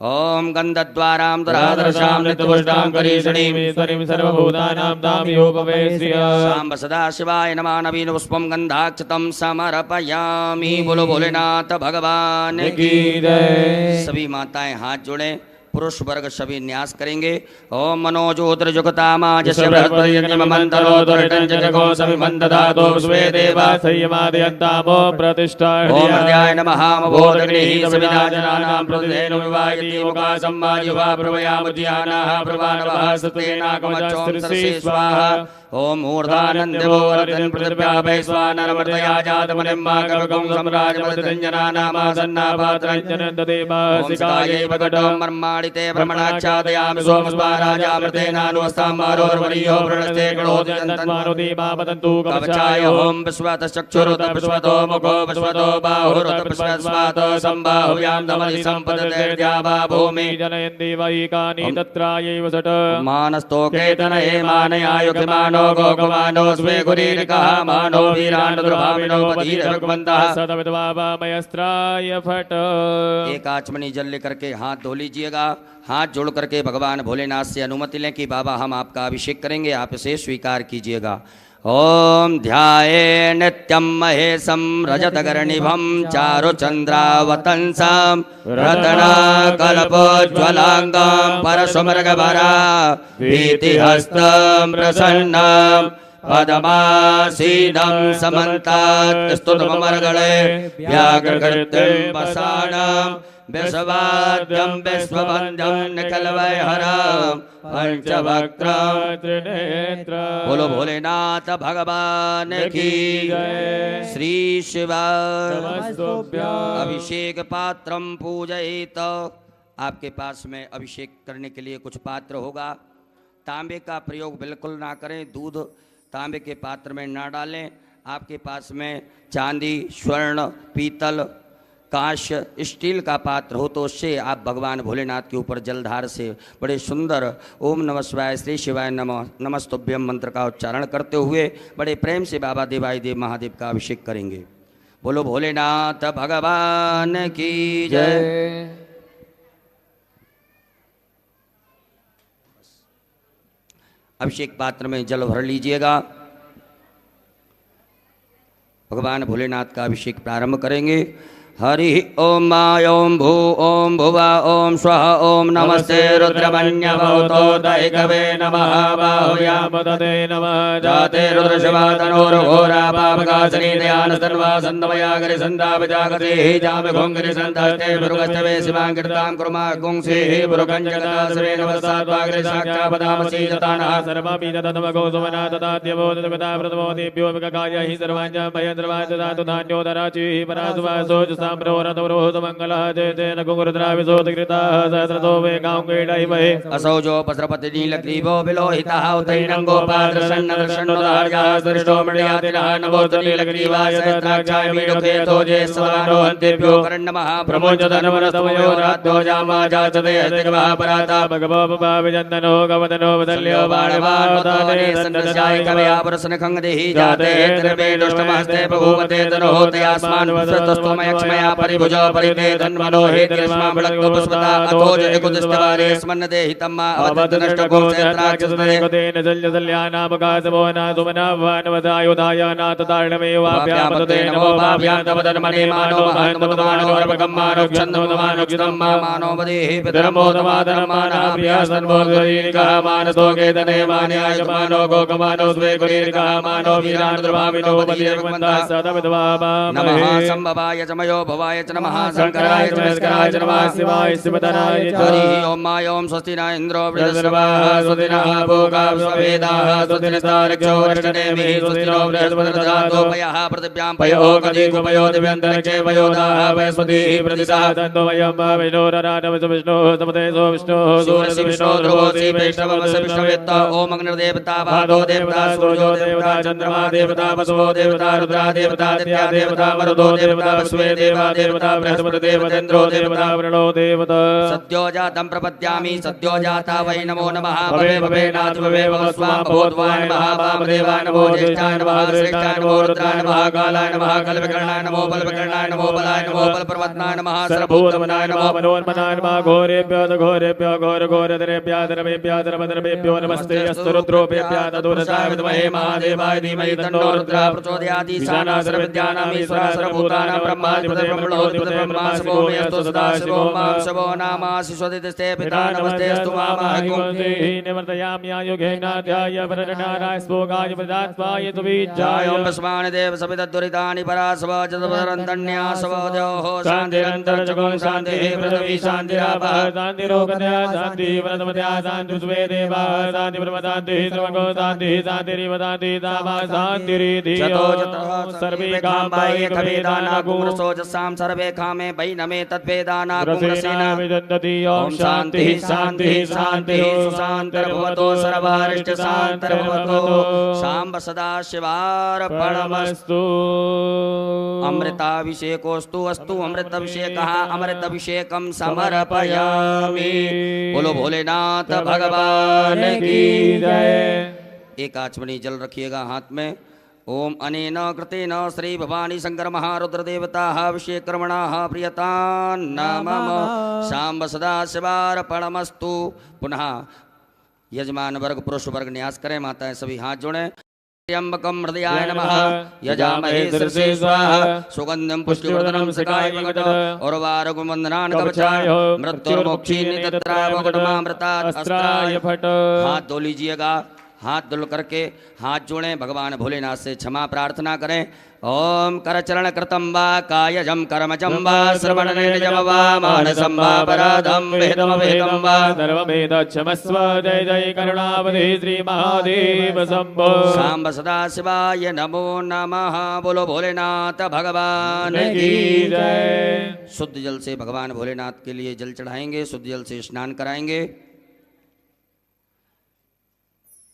ओम गंधद्वारां दुरादर्शां नित्यपुष्टां करीषणीं ईश्वरीं सर्वभूतानां दाम्योपवे श्रिया। सांब सदाशिवाय नमः। नवीन पुष्पं गंधाक्षतं समर्पयामि। बोलो भोलेनाथ भगवान की जय। सभी माताएं हाथ जोड़ें। पुरुष वर्ग सभी न्यास करेंगे। ओम मनोजोत्र जुगतामाजस्य बृहस्पतिर्यज्ञममन्तरो दुर्गञ्जजगो सविमन्दधातो स्वे देवा संयमादयन्तामो प्रतिष्ठा। ओम हृदयाय नमः। बोधग्निः सविदाजनानां प्रतिधेनु विवायति मुखासं वा युवा प्रवयामुद्यानाः प्रवानवः सत्वेनाकमच्चों स्वाहा। ओम ऊर्ध्वानन्दवोरतिं पृथिव्यापै स्वानरवर्तया जातमनिं माकवकं सम्राजमतिरञ्जनानामासन्नापात्रञ्जनन्ददेवासिकायै वकटं मर्माणिते ब्रह्मणाच्छादयामि सोमस्वाराजामृतेनानुस्ताम्बारोर्वर्यो प्रणस्ते गणोदयन्तन्मारुदीपापतन्तु कवचाय। ओम विश्वतश्चक्षुरुत विश्वतो मुखो विश्वतो बाहुरुत विश्वस्वातो सम्बाहुव्यां दमनि सम्पदतेर्द्यावा भूमि जनयन्ति वैकानि तत्रायैव सट मानस्तोकेतन एमानयायुखिमानो गोकुमानो स्वे गुरीरिकः मानो वीरानुद्रभाविनो पतिरभगवन्तः सतविद्वामयस्त्राय फट। एक आचमनी जल लेकर के हाथ धो लीजिएगा। हाथ जोड़ करके भगवान भोलेनाथ से अनुमति लें कि बाबा हम आपका अभिषेक करेंगे, आप इसे स्वीकार कीजिएगा। ओम ध्याये नित्यं महेशं रजतगर्णिभं चारुचन्द्रावतंसं रत्नकल्पोज्ज्वलाङ्गं परशुमृगभरा भीतिहस्तं प्रसन्नं पदमासीनं समन्तात् स्तुतमर्गळे व्याघ्रकृतिं वसानं विश्वाद्यं विश्ववन्द्यं निखिलवैहरं पंचवक्त्रं त्रिनेत्र। बोलो भोलेनाथ भगवान की जय। श्री शिव अभिषेक पात्रम पूजयेत। आपके पास में अभिषेक करने के लिए कुछ पात्र होगा। तांबे का प्रयोग बिल्कुल ना करें। दूध तांबे के पात्र में ना डालें। आपके पास में चांदी, स्वर्ण, पीतल, कांस्य स्टील का पात्र हो तो उससे आप भगवान भोलेनाथ के ऊपर जलधार से बड़े सुंदर ओम नमः शिवाय श्री शिवाय नमः नमस्तुभ्यम मंत्र का उच्चारण करते हुए बड़े प्रेम से बाबा देवाई देव महादेव का अभिषेक करेंगे। बोलो भोलेनाथ भगवान की जय। अभिषेक पात्र में जल भर लीजिएगा। भगवान भोलेनाथ का अभिषेक प्रारंभ करेंगे। हरि ओम ओम भू ओम भुवा ओम स्वः ओम नमस्ते रुद्रमन्यभूतो दैकवे नमः बाहुयाम तते नमः जाते रुद्रशिवा तनोर्घोरा पापकासनी दयानस्तन्वा सन्दमयागरि सन्दापजागते जाम घोङ्गरि सन्दास्ते भृगस्तवे शिवाङ्कृतां कुर्मा गुंसे भृगञ्जगता सवेन वदसात्वाग्रे साक्षापदामसि जतानः सर्वमपि ततमगो सुमना तताद्यवो ततगता प्रथमो देभ्यो विककाय हि सर्वाञ्च भयन्द्रवाञ्च ददातु धान्योदराचि परासुवासो असौ जो पस्रपति नीलग्रीवो विलोहितः उतैनंगो पादर्शन्नदर्शन्नुदार्यः सृष्टो मृळयातिनः नमोऽस्तु नीलग्रीवाय सहस्राक्षाय मीढुकेतो ज्येष्ठवानो हन्तेभ्यो कर्णमः प्रमोचतनवरतमयो रात्यो जामाजाचते हस्तिकवः पराता भगवो विजन्दनो गवदनो वदल्यो बाणवानोदाने सन्दस्याय कवया पुरसनखङ्गदेहि जाते त्रिवे दुष्टमहस्ते बभूवते तनोः तयास्मान् वसतस्तोमयक्ष्मया परिभुजो परिते धन्वनो हेतिर्स्मा बलक्तो पुष्पता अथोज एकुदिष्टवारे स्मन्नदे हितम्मा अवदनष्टको क्षेत्राक्षसदे तेन जल्यजल्यानामकासवोना सुमनावानवदायुधायानाततारणमेवाभ्यामतते नमो भाभ्यान्तवदन्मने मानो महन्तवदमानो रपकम्मानो क्षन्दवदमानो क्षितम्मा मानो वदेहि पितरमोदमादरम्मानाभ्यासन्मोदरीनिकः मानसो केतने मान्यायमानो गोकमानो स्वे कुलीनिकः मानो वीरानुद्रभाविनो बलिर्वन्दा सदविद्वामा नमः संभवाय चमयो भवाय च नमः शंकराय च नमस्काराय च नमः शिवाय शिवतराय च हरि ओम माय ओम स्वस्ति न इंद्रो वृद्धस्रवाः स्वस्ति नः भोगा स्ववेदाः स्वस्ति नस्तारक्षो वृष्टनेमिः स्वस्ति नो बृहस्पतिर्दधातोपयः पृथिव्यां पयो कदिगुपयो दिव्यन्तरिक्षे पयोदाः वयस्पतिः प्रतिशः तन्तो वयं विष्णोरराटवच विष्णोः तमतेजो विष्णोः सूर्यसि विष्णो ध्रुवोऽसि वैष्णवमसि विष्णुवेत्ता ओम अग्निर्देवता भादो देवता सूर्यो देवता चन्द्रमा देवता वसुवो देवता रुद्रा देवता दित्या देवता मरुतो देवता वसुवे देवा देवता बृहस्पति देवतेन्द्रो देवता वृणो देवता सद्यो जातं प्रपद्यामि सद्यो जाता वै नमो नमः भवे भवे नाथ भवे भवस्वां भवोद्वाय नमः वामदेवाय नमो ज्येष्ठाय नमः श्रेष्ठाय नमो रुद्राय नमः कालाय नमः कल्पकर्णाय नमो बलविकर्णाय नमो बलाय नमो बलप्रवत्नाय नमः सर्वभूतमनाय नमः मनोन्मनाय नमः घोरेभ्यो घोरघोरधरेभ्यः धर्मेभ्यः धर्मधर्मेभ्यो नमस्ते अस्तु रुद्रोभ्यः तदुरसाय विद्महे महादेवाय धीमहि तन्नो रुद्रः प्रचोदयात् ईशानः सर्वविद्यानां ईश्वरः सर्वभूतानां ब्रह्माधिपतिः ब्रह्मणोऽधिपतिः ब्रह्मा शिवो मे अस्तु सदा शिवो मां शिवो नामासि स्वदितस्ते पिता नमस्ते अस्तु मामहं निवर्तयाम्यायुगेनाध्याय वरनाराय स्पोगाय प्रदात्वाय तुबीजाय ओम स्मान् देव सवितद्दुरितानि परासव जतपरन्तन्यासव देवः शान्तिरन्तरजगों शान्तिः पृथ्वी शान्तिरापः शान्तिरोगदया शान्तिः वरदमदया शान्तिर्स्वे देवा शान्तिर्वदान्तिः सर्वगो शान्तिः शान्तिरिव शान्तिः दामा शान्तिरिधि सर्वे कामाय कवेदाना गुणसोजसां सर्वे कामे वैनमे तद्वेदाना गुणसेना विदन्ति ओम शान्तिः शान्तिः शान्तिः सुशान्तिर्भवतो सर्वारिष्ट शान्तिर्भवतो शाम्ब सदा शिवार्पणमस्तु अमृताभिषेकोस्तु अस्तु अमृताभिषेकः अमृताभिषेकं समर्पयामि। बोलो भोलेनाथ भगवान की जय। एक आचमनी जल रखिएगा हाथ में। ओम अनेन कृतेन श्री भवानी शंकर महारुद्र देवताः अभिषेकर्मणाः प्रियतां नमः शाम्ब सदा शिवार्पणमस्तु। पुनः यजमान वर्ग पुरुष वर्ग न्यास करें, माताएं सभी हाथ जोड़ें। त्र्यंबकं हृदयाय नमः यजामहे शीर्षे स्वाहा सुगंधं पुष्टिवर्धनं सकाय और वारुगुमंदनान् कवचाय मृत्युर्मोक्षीनि तत्रावगतमामृतात् अस्त्राय फट। हाथ धो लीजिएगा। हाथ धुल करके हाथ जोड़ें, भगवान भोलेनाथ से क्षमा प्रार्थना करें। ओम करचरण कृतं वा कायजं कर्मजं वा श्रवणनेजं वा मानसं वा पराधं वेदं वा सर्वमेतच्छमस्व। जय जय करुणावधे श्री महादेव शंभो। सांब सदा शिवाय नमो नमः। बोलो भोलेनाथ भगवान की जय। शुद्ध जल से भगवान भोलेनाथ के लिए जल चढ़ाएंगे, शुद्ध जल से स्नान कराएंगे।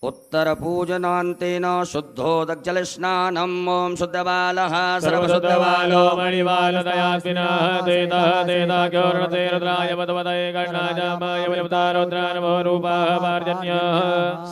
उत्तरपूजनान्तेन शुद्धोदग्जलस्नानम् ॐ शुद्धबालः सर्वशुद्धबालो मणिबालदयास्विनः तेतः तेताख्योर्णते रुद्राय मधुमदये गणाजामाय बलिवतारोद्रानमो रूपाः पार्जन्यः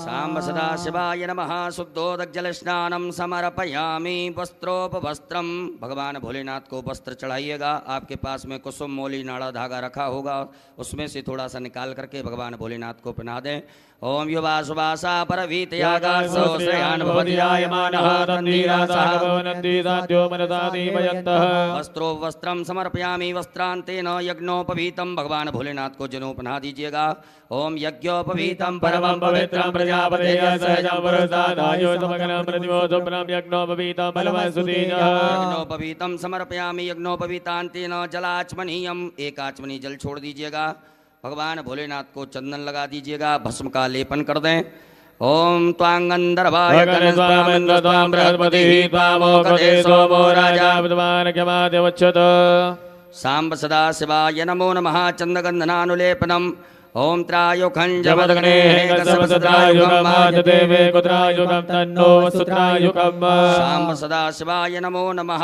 साम्ब सदाशिवाय नमः शुद्धोदग्जलस्नानं समर्पयामि वस्त्रोपवस्त्रम भगवान भोलेनाथ को वस्त्र चढ़ाइएगा। आपके पास में कुसुम मोली नाड़ा धागा रखा होगा, उसमें से थोड़ा सा निकाल करके भगवान भोलेनाथ को पहना दें। ओम युवा सुवासा परवीतयागासो श्रेयान् भवतियायमानः तन्नीरासः नन्दीसाद्यो मनसादीपयन्तः वस्त्रो वस्त्रम समर्पयामि वस्त्रांतेन यज्ञोपवीतम भगवान भोलेनाथ को जनेऊ पहना दीजिएगा। ओम यज्ञोपवीतम परमं पवित्रं प्रजापतेय सहजं पुरुषादायो समग्रं प्रतिमो सुप्रं यज्ञोपवीतं बलमस्तुतीजः यज्ञोपवीतम समर्पयामि यज्ञोपवीतांतेन जलाचमनीयम एक आचमनी जल छोड़ दीजिएगा। भगवान भोलेनाथ को चंदन लगा दीजिएगा, भस्म का लेपन कर दें। ओम त्वांगंधर्वाय त्वां बृहस्पतिः त्वामोकते सोमो राजा विद्वान् क्षमाद्यवच्छत सांब सदाशिवाय नमो नमः चंदगंधनानुलेपनम ओम त्रायुखंजवदग्नेः सर्वसत्रायुगम् आदिदेवे कुत्रायुगं तन्नो वसुत्रायुगम् सांब सदाशिवाय नमो नमः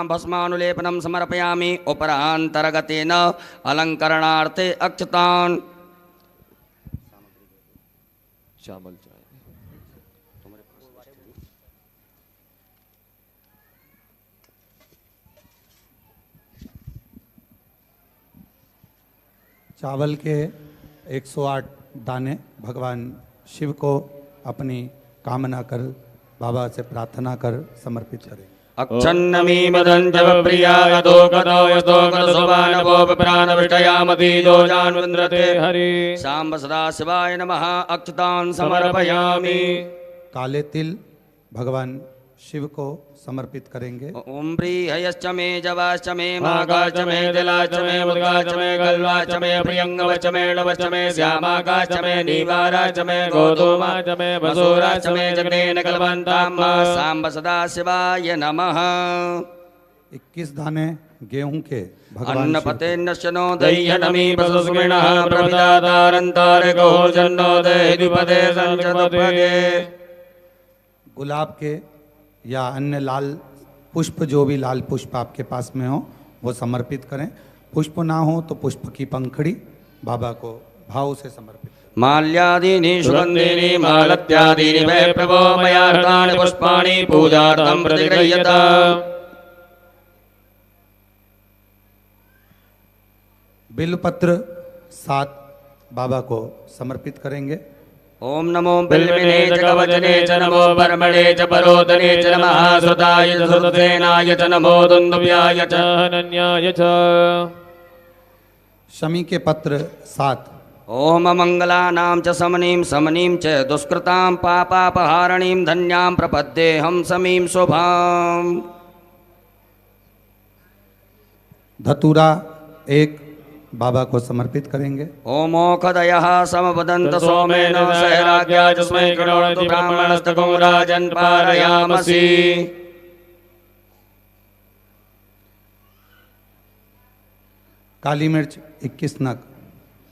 भस्मानुलेपनम समर्पयामि उपरांतरगतेन अलंकरणार्थे अक्षतान् चावल चाय चावल के 108 दाने भगवान शिव को अपनी कामना कर बाबा से प्रार्थना कर समर्पित करें। अक्षन्नमी मदंजव प्रिया यतो कतो यतो कतसुवानवो प्राणविष्टयामतीजो जानवन्द्रते हरि सांब सदाशिवाय नमः अक्षतान् समर्पयामि। काले तिल भगवान शिव को समर्पित करेंगे। ओम प्रियश्च मे जवाश्च मे मागाच मे दिलाच मे मुद्गाच मे गल्वाच मे प्रियंगवच मे नवच मे श्यामागाच मे नीवाराच मे गोधूमाच मे वसूराच मे जगनेन कल्पन्ताम् सांब सदाशिवाय नमः। 21 दाने गेहूं के भगवान अन्नपते नशनो दह्यनमी वसुस्मिणः प्रभुदातारन्तारिको जन्नो देहिपदे संचतपदे गुलाब के या अन्य लाल पुष्प, जो भी लाल पुष्प आपके पास में हो वो समर्पित करें। पुष्प ना हो तो पुष्प की पंखड़ी बाबा को भाव से समर्पित करें। माल्यादीनि सुगन्धीनि मालत्यादीनि वै प्रभो मया हृतानि पुष्पाणि पूजार्थं प्रतिगृह्यताम्। बिल्वपत्र 7 बाबा को समर्पित करेंगे। ओम नमो बिल्विने च कवचने च नमो वर्मणे च परोदने च नमः श्रुताय च श्रुतसेनाय च नमो दुन्दुभ्याय च अनन्याय च शमी के पत्र 7 ओम मंगलानां च समनीं समनीं च दुष्कृतां पापापहारणीं धन्यां प्रपद्येऽहं समीं शुभाम्। धतूरा 1 बाबा को समर्पित करेंगे। ओमोखदयः समवदन्त सोमेन सहराज्ञा तस्मै करोतु ब्राह्मणस्तकं राजन् पारयामसि। काली मिर्च 21 नग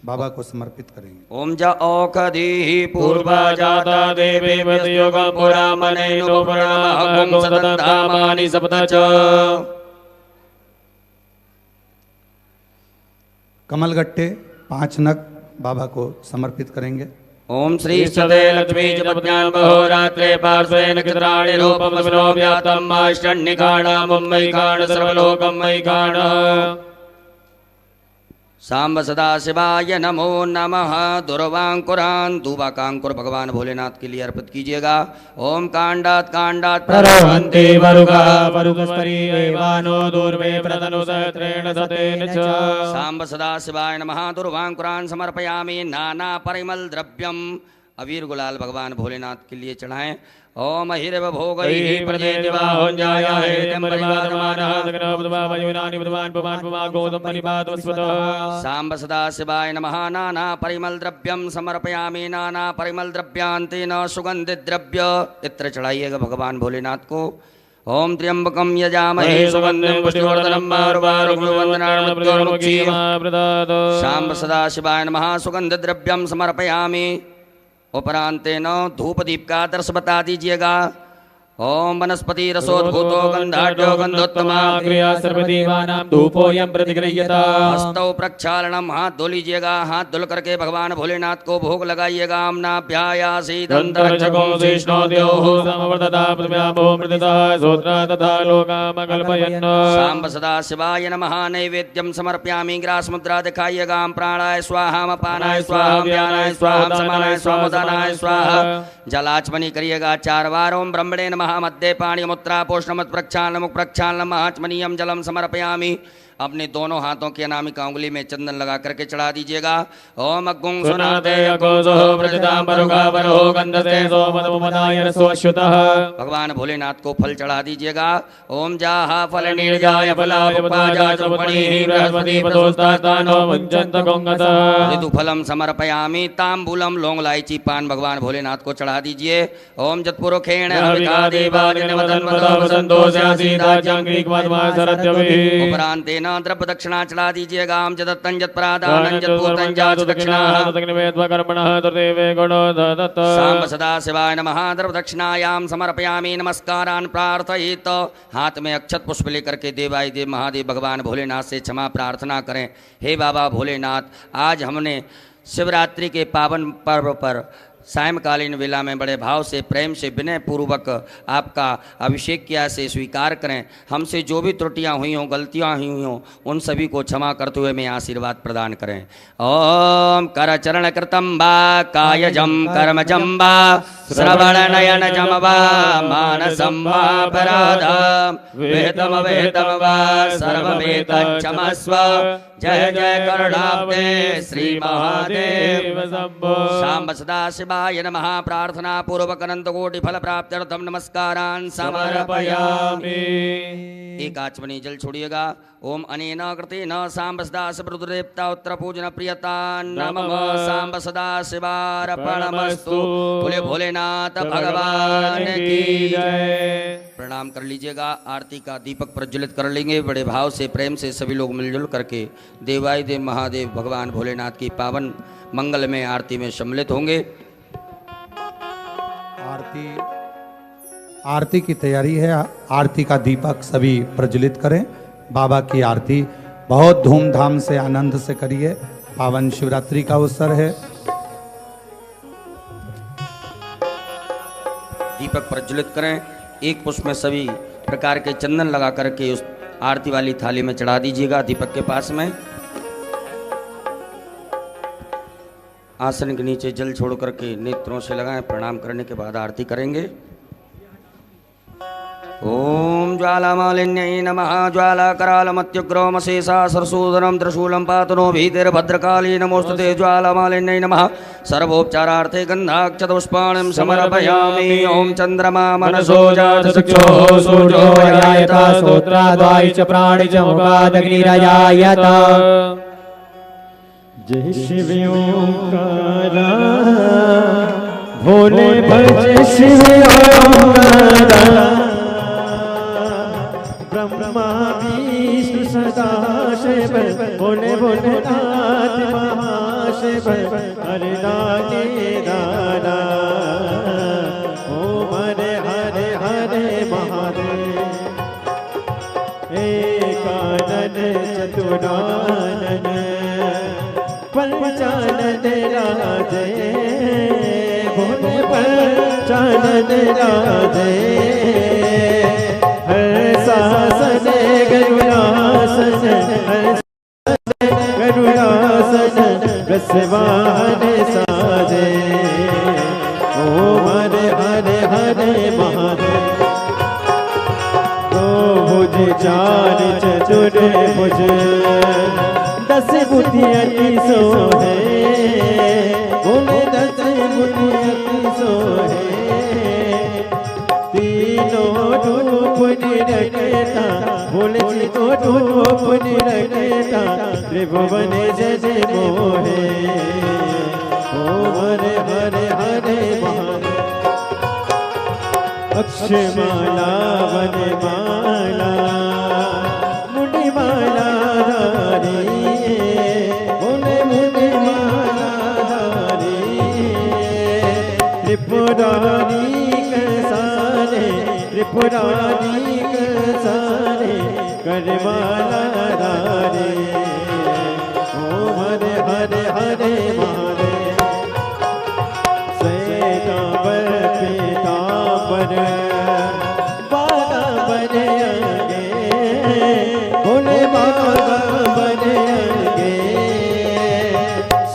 बाबा को समर्पित करेंगे। ओम ज औषधीः पूर्वा जाता देवी मृतयुगं पुरा मनेनो पुरामहं सततामानि सप्त च कमलगट्टे 5 नग बाबा को समर्पित करेंगे। ओम श्री श्रीष्ठदे लक्ष्मी च पद्म्यां बहोरात्रे पार्श्वे नक्षत्राणि रूपं विनोव्यातं आष्टन्निकाणा मुम्बैकाण सर्वलोकं मैकाण सांब सदाशिवाय नमो नमः। दुर्वांकुरान् दुवाकांकुर भगवान भोलेनाथ के लिए अर्पित कीजिएगा। ओम कांडात कांडात प्ररवन्ति वरुगा वरुगस्परी एवानो दूर्वे प्रतनुसहस्रेण सतेन च सांब सदाशिवाय नमः। दुर्वांकुरान् समर्पयामि नाना परिमल द्रव्यम अवीर गुलाल भगवान भोलेनाथ के लिए चढ़ाएं। ओम हिरव भोगैः प्रतिदिवाहोञ्जाया हेतं परिवादमानः सकलबुधवायुनानि बुधवान् पुमान् पुमा गोदं परिपादवस्वतः सांब सदाशिवाय नमः। नाना परिमल द्रव्यम समर्पयामि नाना परिमल द्रव्यांतेन सुगंधित द्रव्य इत्र चढ़ाइएगा भगवान भोलेनाथ को। ओम त्र्यंबकं यजामहे सुगन्धिं पुष्टिवर्धनं सांब सदाशिवाय नमः। सुगंध द्रव्यम समर्पयामि। उपरांतेन धूप दीप का आदर्श बता दीजिएगा। ओम वनस्पति रसोद्भूतो गंधाढ्यो गंधोत्तमा क्रिया सर्वदेवानां धूपोऽयं प्रतिगृह्यता। हस्तौ प्रक्षालनम, हाथ धो लीजिएगा। हाथ धुल करके भगवान भोलेनाथ को भोग लगाइएगा। अम्नाभ्यायासी दन्तरक्षको विष्णो द्योः समवर्तता पृथिव्यामो मृतता सोत्रा तथा लोकामकल्पयन्। सांब सदा शिवाय नमः। नैवेद्यम समर्पयामि। ग्रास मुद्रा दिखाइएगा। प्राणाय स्वाहा, अपानाय स्वाहा, व्यानाय स्वाहा, समानाय स्वाहा, उदानाय स्वाहा। जलाचमनी करिएगा 4 बार। ओम ब्रह्मणे नमः। मध्य पाणी मुत्रा पोषणमत प्रक्षालन मुख प्रक्षालन महाचमनीयम जलम समर्पयामि। अपने दोनों हाथों की अनामिका उंगली में चंदन लगा करके चढ़ा दीजिएगा। ओम अग्गुं सुनाते अगोजो प्रजतांबरुगा वरो गंधते सोमदमुपदाय रसोऽश्युतः। भगवान भोलेनाथ को फल चढ़ा दीजिएगा। ओम जाहा फल निर्जाय फलापपाजा चौपणी बृहस्पति पदोस्तानो मुञ्चन्त गोंगतः। ऋतुफलम समर्पयामि। तांबूलम लौंग इलायची पान भगवान भोलेनाथ को चढ़ा दीजिए। ओम जतपुरुखेण हविका देवादिन वदन वदो वसंतो स्यासीदाज्ञांग्रीक्वाद्मा सरत्यभिः। उपरांतेन द्रव्य दक्षिणा चढ़ा दीजिएगा। हम जदत्तं जत्प्रादानं जत्पूतं जाच दक्षिणाः। सांब सदा शिवाय नमः। द्रव्य दक्षिणायां समर्पयामि। नमस्कारान् प्रार्थयित। हाथ में अक्षत पुष्प लेकर के देवाय देव महादेव भगवान भोलेनाथ से क्षमा प्रार्थना करें। हे बाबा भोलेनाथ, आज हमने शिवरात्रि के पावन पर्व पर सायंकालीन वेला में बड़े भाव से प्रेम से विनय पूर्वक आपका अभिषेक किया से स्वीकार करें। हमसे जो भी त्रुटियां हुई हों, गलतियां हुई हों, उन सभी को क्षमा करते हुए मैं आशीर्वाद प्रदान करें। ओम कर चरण कृतम वा कायजम कर्मजम वा श्रवण नयन जम वा मानसम वा अपराधम वेतम वेतम वा सर्वमेतत् क्षमस्व। जय जय करुणाब्दे श्री महादेव शंभो। सांब सदा शिवाय नमः। प्रार्थना पूर्वक अनंत कोटि फल प्राप्त्यर्थम नमस्कारान् समर्पयामि। एक आचमनी जल छोड़िएगा। ओम अनेन कृतेन सांब सदा शिवरुद्रदेवता उत्तर पूजन प्रियता नमः। सांब सदा शिवार्पणमस्तु। बोले भोलेनाथ भगवान की जय। प्रणाम कर लीजिएगा। आरती का दीपक प्रज्वलित कर लेंगे। बड़े भाव से प्रेम से सभी लोग मिलजुल करके देवाय देव महादेव भगवान भोलेनाथ की पावन मंगल में आरती में सम्मिलित होंगे। आरती की तैयारी है। आरती का दीपक सभी प्रज्वलित करें। बाबा की आरती बहुत धूमधाम से आनंद से करिए। पावन शिवरात्रि का अवसर है। दीपक प्रज्वलित करें। एक पुष्प में सभी प्रकार के चंदन लगा करके उस आरती वाली थाली में चढ़ा दीजिएगा। दीपक के पास में आसन के नीचे जल छोड़ करके नेत्रों से लगाएं। प्रणाम करने के बाद आरती करेंगे। ओम ज्वालामालिन्यै नमः। ज्वालाकरालमत्युग्रमशेषा सरसूदनं त्रिशूलं पातनो भीतिर्भद्रकाली नमोस्तुते। ज्वालामालिन्यै नमः। सर्वोपचारार्थे गन्धाक्षतपुष्पाणि समर्पयामि। ओम चंद्रमा मनसो चक्षुः सूर्यो जायत श्रोत्राद्वायु च प्राणि च मुखादग्निरजायत। जय शिव ओंकार भोले भज शिव ओंकार। ब्रह्मा विष्णु सदा शिव भोले भोलेनाथ महाशिव। हरे दाने दाना ओम हरे हरे हरे महादेव। एकानन चतुरानन पंचानन राजे भोले पंचानन राजे। हर शासन गरुड़ासन गरुड़ासन रसवान साजे। ओम हरे हरे हरे महादेव। दो भुज चार चतुर भुज 10 बुद्धि सोहे। बोले 10 बुद्धि सोहे। तीनों रूप निरखता बोले तो रूप निरखता। त्रिभुवन जय मोहे। ओम हरे हरे हरे महादेव। अक्षमाला वनमाला मुनिमाला धारी। बोले मुनिमाला धारी। त्रिपुरारीक सारे त्रिपुरारीक सारे करमाला धारे ओम हरे हरे हरे महादेव श्वेतांबर पीतांबर बागांबर अंगे भोले बागांबर अंगे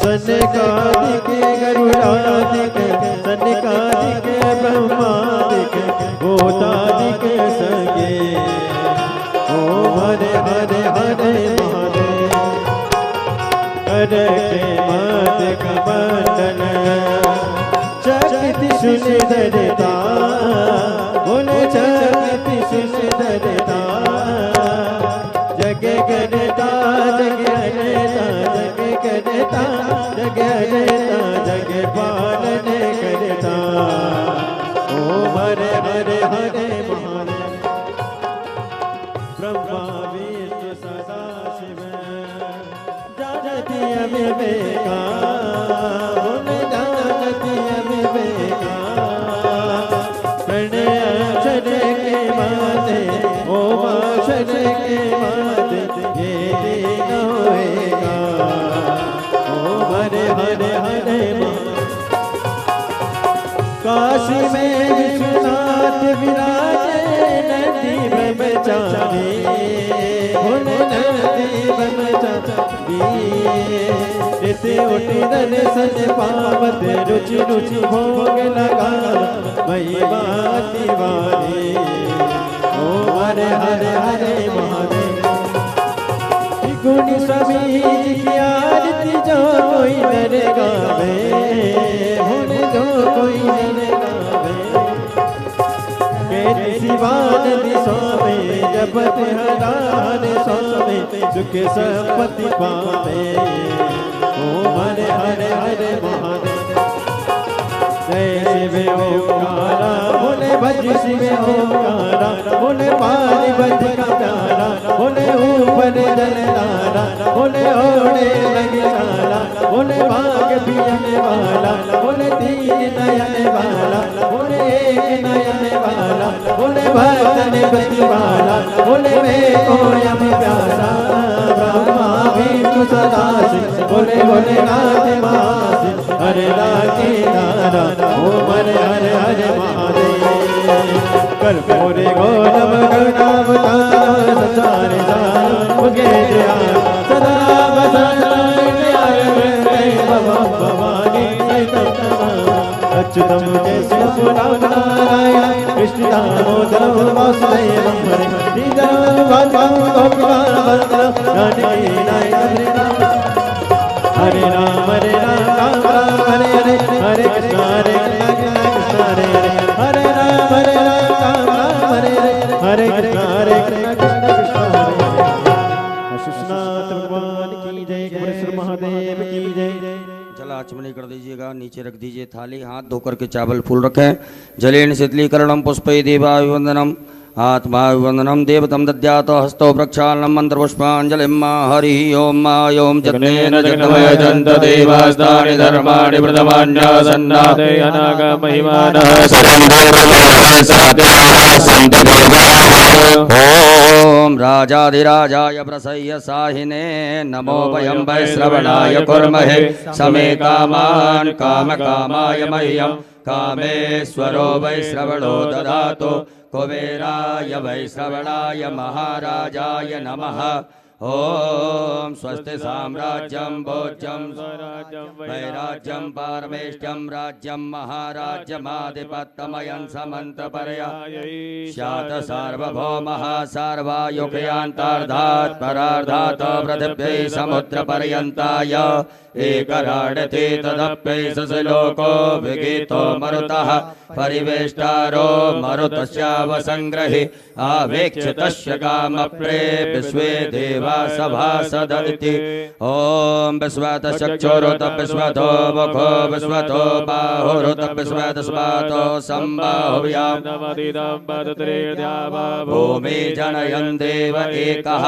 सनकादिक गरुड़ादिक सनकादिक ब्रह्मादिक भूतादिक संगे ओम हरे हरे हरे महादेव कर के मत कमंडल चक्ति सुंदरता बोले चक्ति सुंदरता जग करता जग करता जग करता जग करता जग पालन करता ओम हरे हरे हरे महादेव ब्रह्मा विष्णु सदा शिव जानती विवेका बोले जानती विवेका प्रणय अक्षर के माते ओम अक्षर के माते ये दिन होएगा ओम हरे हरे हरे काशी में विश्वनाथ विराजे नदी ब्रह्मचारी भोले नदी ब्रह्मचारी ऋषि उठी दर्शन पावत रुचि रुचि भोग लगा महिमा तिवारी ओम हरे हरे हरे महादेव गुण स्वामी की आरती जो कोई नर गावे भोले जो कोई नर गावे केति शिवानंद स्वामी जपत हरार स्वामी सुख संपत्ति पावे ओम हरे हरे हरे महादेव जय शिव ओंकारा बोले भज शिव ओंकारा बोले पानी बज का प्यारा बोले ऊपर जलधारा बोले ओढ़े लगे काला बोले भाग पियने वाला बोले तीन नयन वाला बोले एक नयन वाला बोले भक्तन पति वाला बोले मैं कोयम प्यारा ब्रह्मा विष्णु सदा शिव बोले बोले नाथ मास हरे राधे नारा ओम हरे हरे हरे महादेव कर्पूरे गौरव करुणावतार संसारे सार मुखे जया सदा भवानी अच्युतम जय नारायण कृष्ण दामोदर वासुदेवं हरे श्रीधरं वासुदेवं गोपीनाथं हरे राम राम राम हरे हरे हरे कृष्ण कृष्ण हरे हरे हरे राम राम हरे हरे हरे कृष्ण कृष्ण हरे हरे शिशुनाथ भगवान की जय गुरुश्री महादेव की जय जल आचमनी कर दीजिएगा, नीचे रख दीजिए थाली, हाथ धोकर के चावल फूल रखें। जलेन शीतलीकरणम पुष्पै देवाभिवंदनम आत्माभिवंदनम देवतम दद्यात हस्तो प्रक्षालनम मंत्रपुष्पांजलिम हरि ओम मा ओम जगन्नेन जगन्मय जन्त देवास्तानि धर्माणि प्रथमान्यासन्नाते अनाग महिमानः ओम राजाधिराजाय प्रसह्य साहिने नमो वयं वै श्रवणाय कुर्महे समे कामान् कामकामाय मह्यं कामेश्वरो वै श्रवणो ददातु कुबेराय वै श्रवणाय महाराजाय नमः। ओम स्वस्ति साम्राज्यं भोज्यं वैराज्यं पारमेष्ठ्यं राज्यं महाराज्यमाधिपत्यमयं समन्तपर्यायै स्यात् सार्वभौमः सर्वायुगयान्तार्धात् परार्धात् पृथिव्यै समुद्रपर्यन्ताय एकराडते तदप्यै सलोको विगीतो मरुतः परिवेष्टारो मरुतस्यावसङ्ग्रहे आवेक्ष्य तस्य कामप्रे विश्वे देव सभासदिति ओम विश्वत चक्षुरुत विश्वतो मुखो विश्वतो बाहुरुत विश्वत स्वातो संबाहुव्याम भूमि जनयन् देव एकः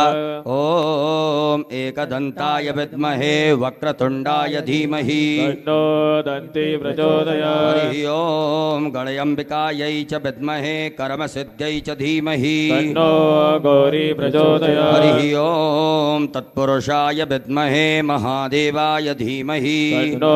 ओम एकदन्ताय विद्महे वक्रतुण्डाय धीमहि तन्नो दन्ति प्रचोदयात् हरि ओम गणयम्बिकायै च विद्महे कर्मसिद्ध्यै च धीमहि तन्नो गौरी प्रचोदयात् हरि ओम तत्पुरुषाय विद्महे महादेवाय धीमहि तन्नो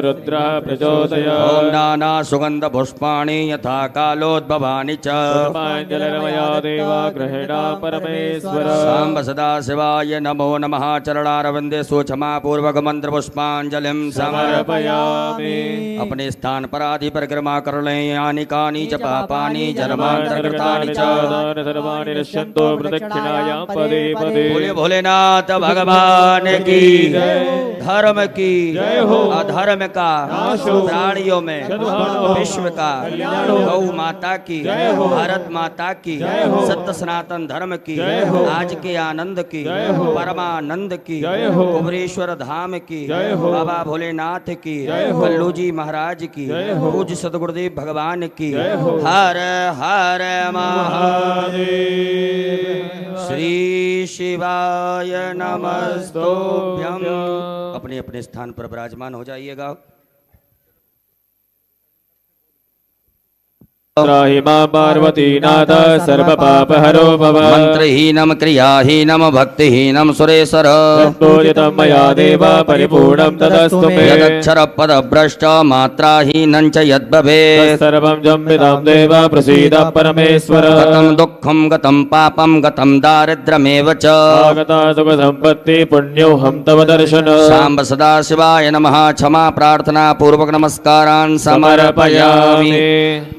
रुद्रः प्रचोदयात् ओम नाना सुगंध पुष्पाणि यथा कालोद्भवानि च पुष्पाञ्जलिर्मया देवा गृहीणा परमेश्वर सांब सदा शिवाय नमो नमः चरणारविंदे सूक्ष्मा पूर्वक मंत्र पुष्पांजलिं समर्पयामि अपने स्थान पर आदि परिक्रमा कर लें यानि कानि च पापानि जन्मांतरकृतानि च सर्वाणि नश्यन्तो प्रदक्षिणायां पदे पदे बोले भोलेनाथ भगवान की धर्म की अधर्म का प्राणियों में विश्व का गौ माता की भारत माता की सत्य सनातन धर्म की आज के आनंद की परमानंद की कुबरेश्वर धाम की बाबा भोलेनाथ की कल्लू जी महाराज की पूज्य सदगुरुदेव भगवान की हर हर महादेव श्री शिवाय नमस्तुभ्यं। अपने अपने स्थान पर विराजमान हो जाइएगा। त्राहि मां पार्वतीनाथ सर्वपापहरो भव मंत्रहीनम क्रियाहीनम भक्तिहीनम सुरेश्वर पूजितं मया देव परिपूर्णं तदस्तु मे यदक्षर पद भ्रष्ट मात्राहीनं च यद्भवेत् सर्वं जम्बितं देव प्रसीद परमेश्वर गतं दुःखं गतं पापं गतं दारिद्र्यमेव च आगता सुख संपत्ति पुण्योऽहं तव दर्शन सांब सदा शिवाय नमः क्षमा प्रार्थना पूर्वक नमस्कारान् समर्पयामि।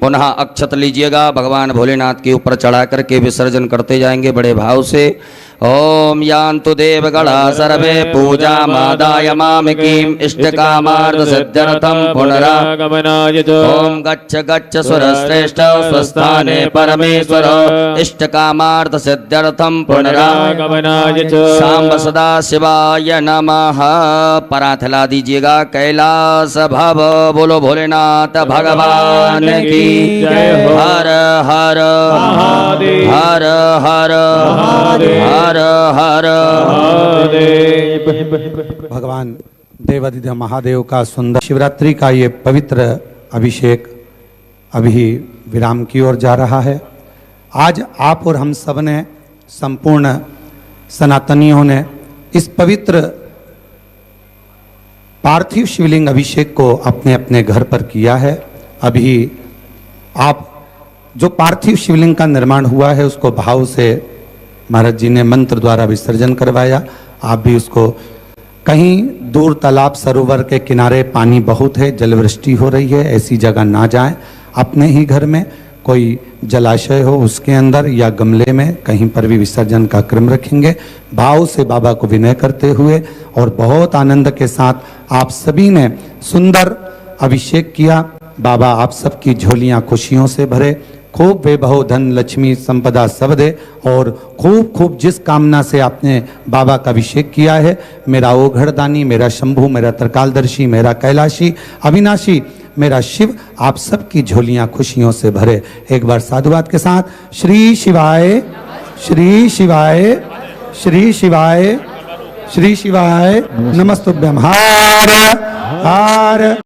पुनः अक्षत लीजिएगा, भगवान भोलेनाथ के ऊपर चढ़ा करके विसर्जन करते जाएंगे बड़े भाव से। ओम यान्तु देवगणा सर्वे पूजा मादाय मामिकीं इष्टकामार्थ सिद्ध्यर्थं पुनरागमनाय च ओम गच्छ गच्छ सुरश्रेष्ठ स्वस्थाने परमेश्वर इष्टकामार्थ सिद्ध्यर्थं पुनरागमनाय च सांब सदा शिवाय नमः। परात हिला दीजिएगा, कैलास भव बोलो भोलेनाथ भगवान की जय हो। हर हर महादेव हर हर महादेव हर हर भगवान देवाधिदेव महादेव का सुंदर शिवरात्रि का ये पवित्र अभिषेक अभी विराम की ओर जा रहा है। आज आप और हम सब ने संपूर्ण सनातनियों ने इस पवित्र पार्थिव शिवलिंग अभिषेक को अपने अपने घर पर किया है। अभी आप जो पार्थिव शिवलिंग का निर्माण हुआ है उसको भाव से महाराज जी ने मंत्र द्वारा विसर्जन करवाया। आप भी उसको कहीं दूर तालाब सरोवर के किनारे पानी बहुत है, जलवृष्टि हो रही है, ऐसी जगह ना जाएं। अपने ही घर में कोई जलाशय हो उसके अंदर या गमले में कहीं पर भी विसर्जन का क्रम रखेंगे। भाव से बाबा को विनय करते हुए और बहुत आनंद के साथ आप सभी ने सुंदर अभिषेक किया। बाबा आप सबकी झोलियां खुशियों से भरे, खूब वैभव धन लक्ष्मी संपदा सब दे और खूब खूब जिस कामना से आपने बाबा का अभिषेक किया है, मेरा ओघड़दानी, मेरा शंभु, मेरा त्रिकालदर्शी, मेरा कैलाशी, अविनाशी, मेरा शिव, आप सबकी झोलियां खुशियों से भरे। एक बार साधुवाद के साथ श्री शिवाय श्री शिवाय श्री शिवाय श्री शिवाय नमस्तुभ्यं। हार हार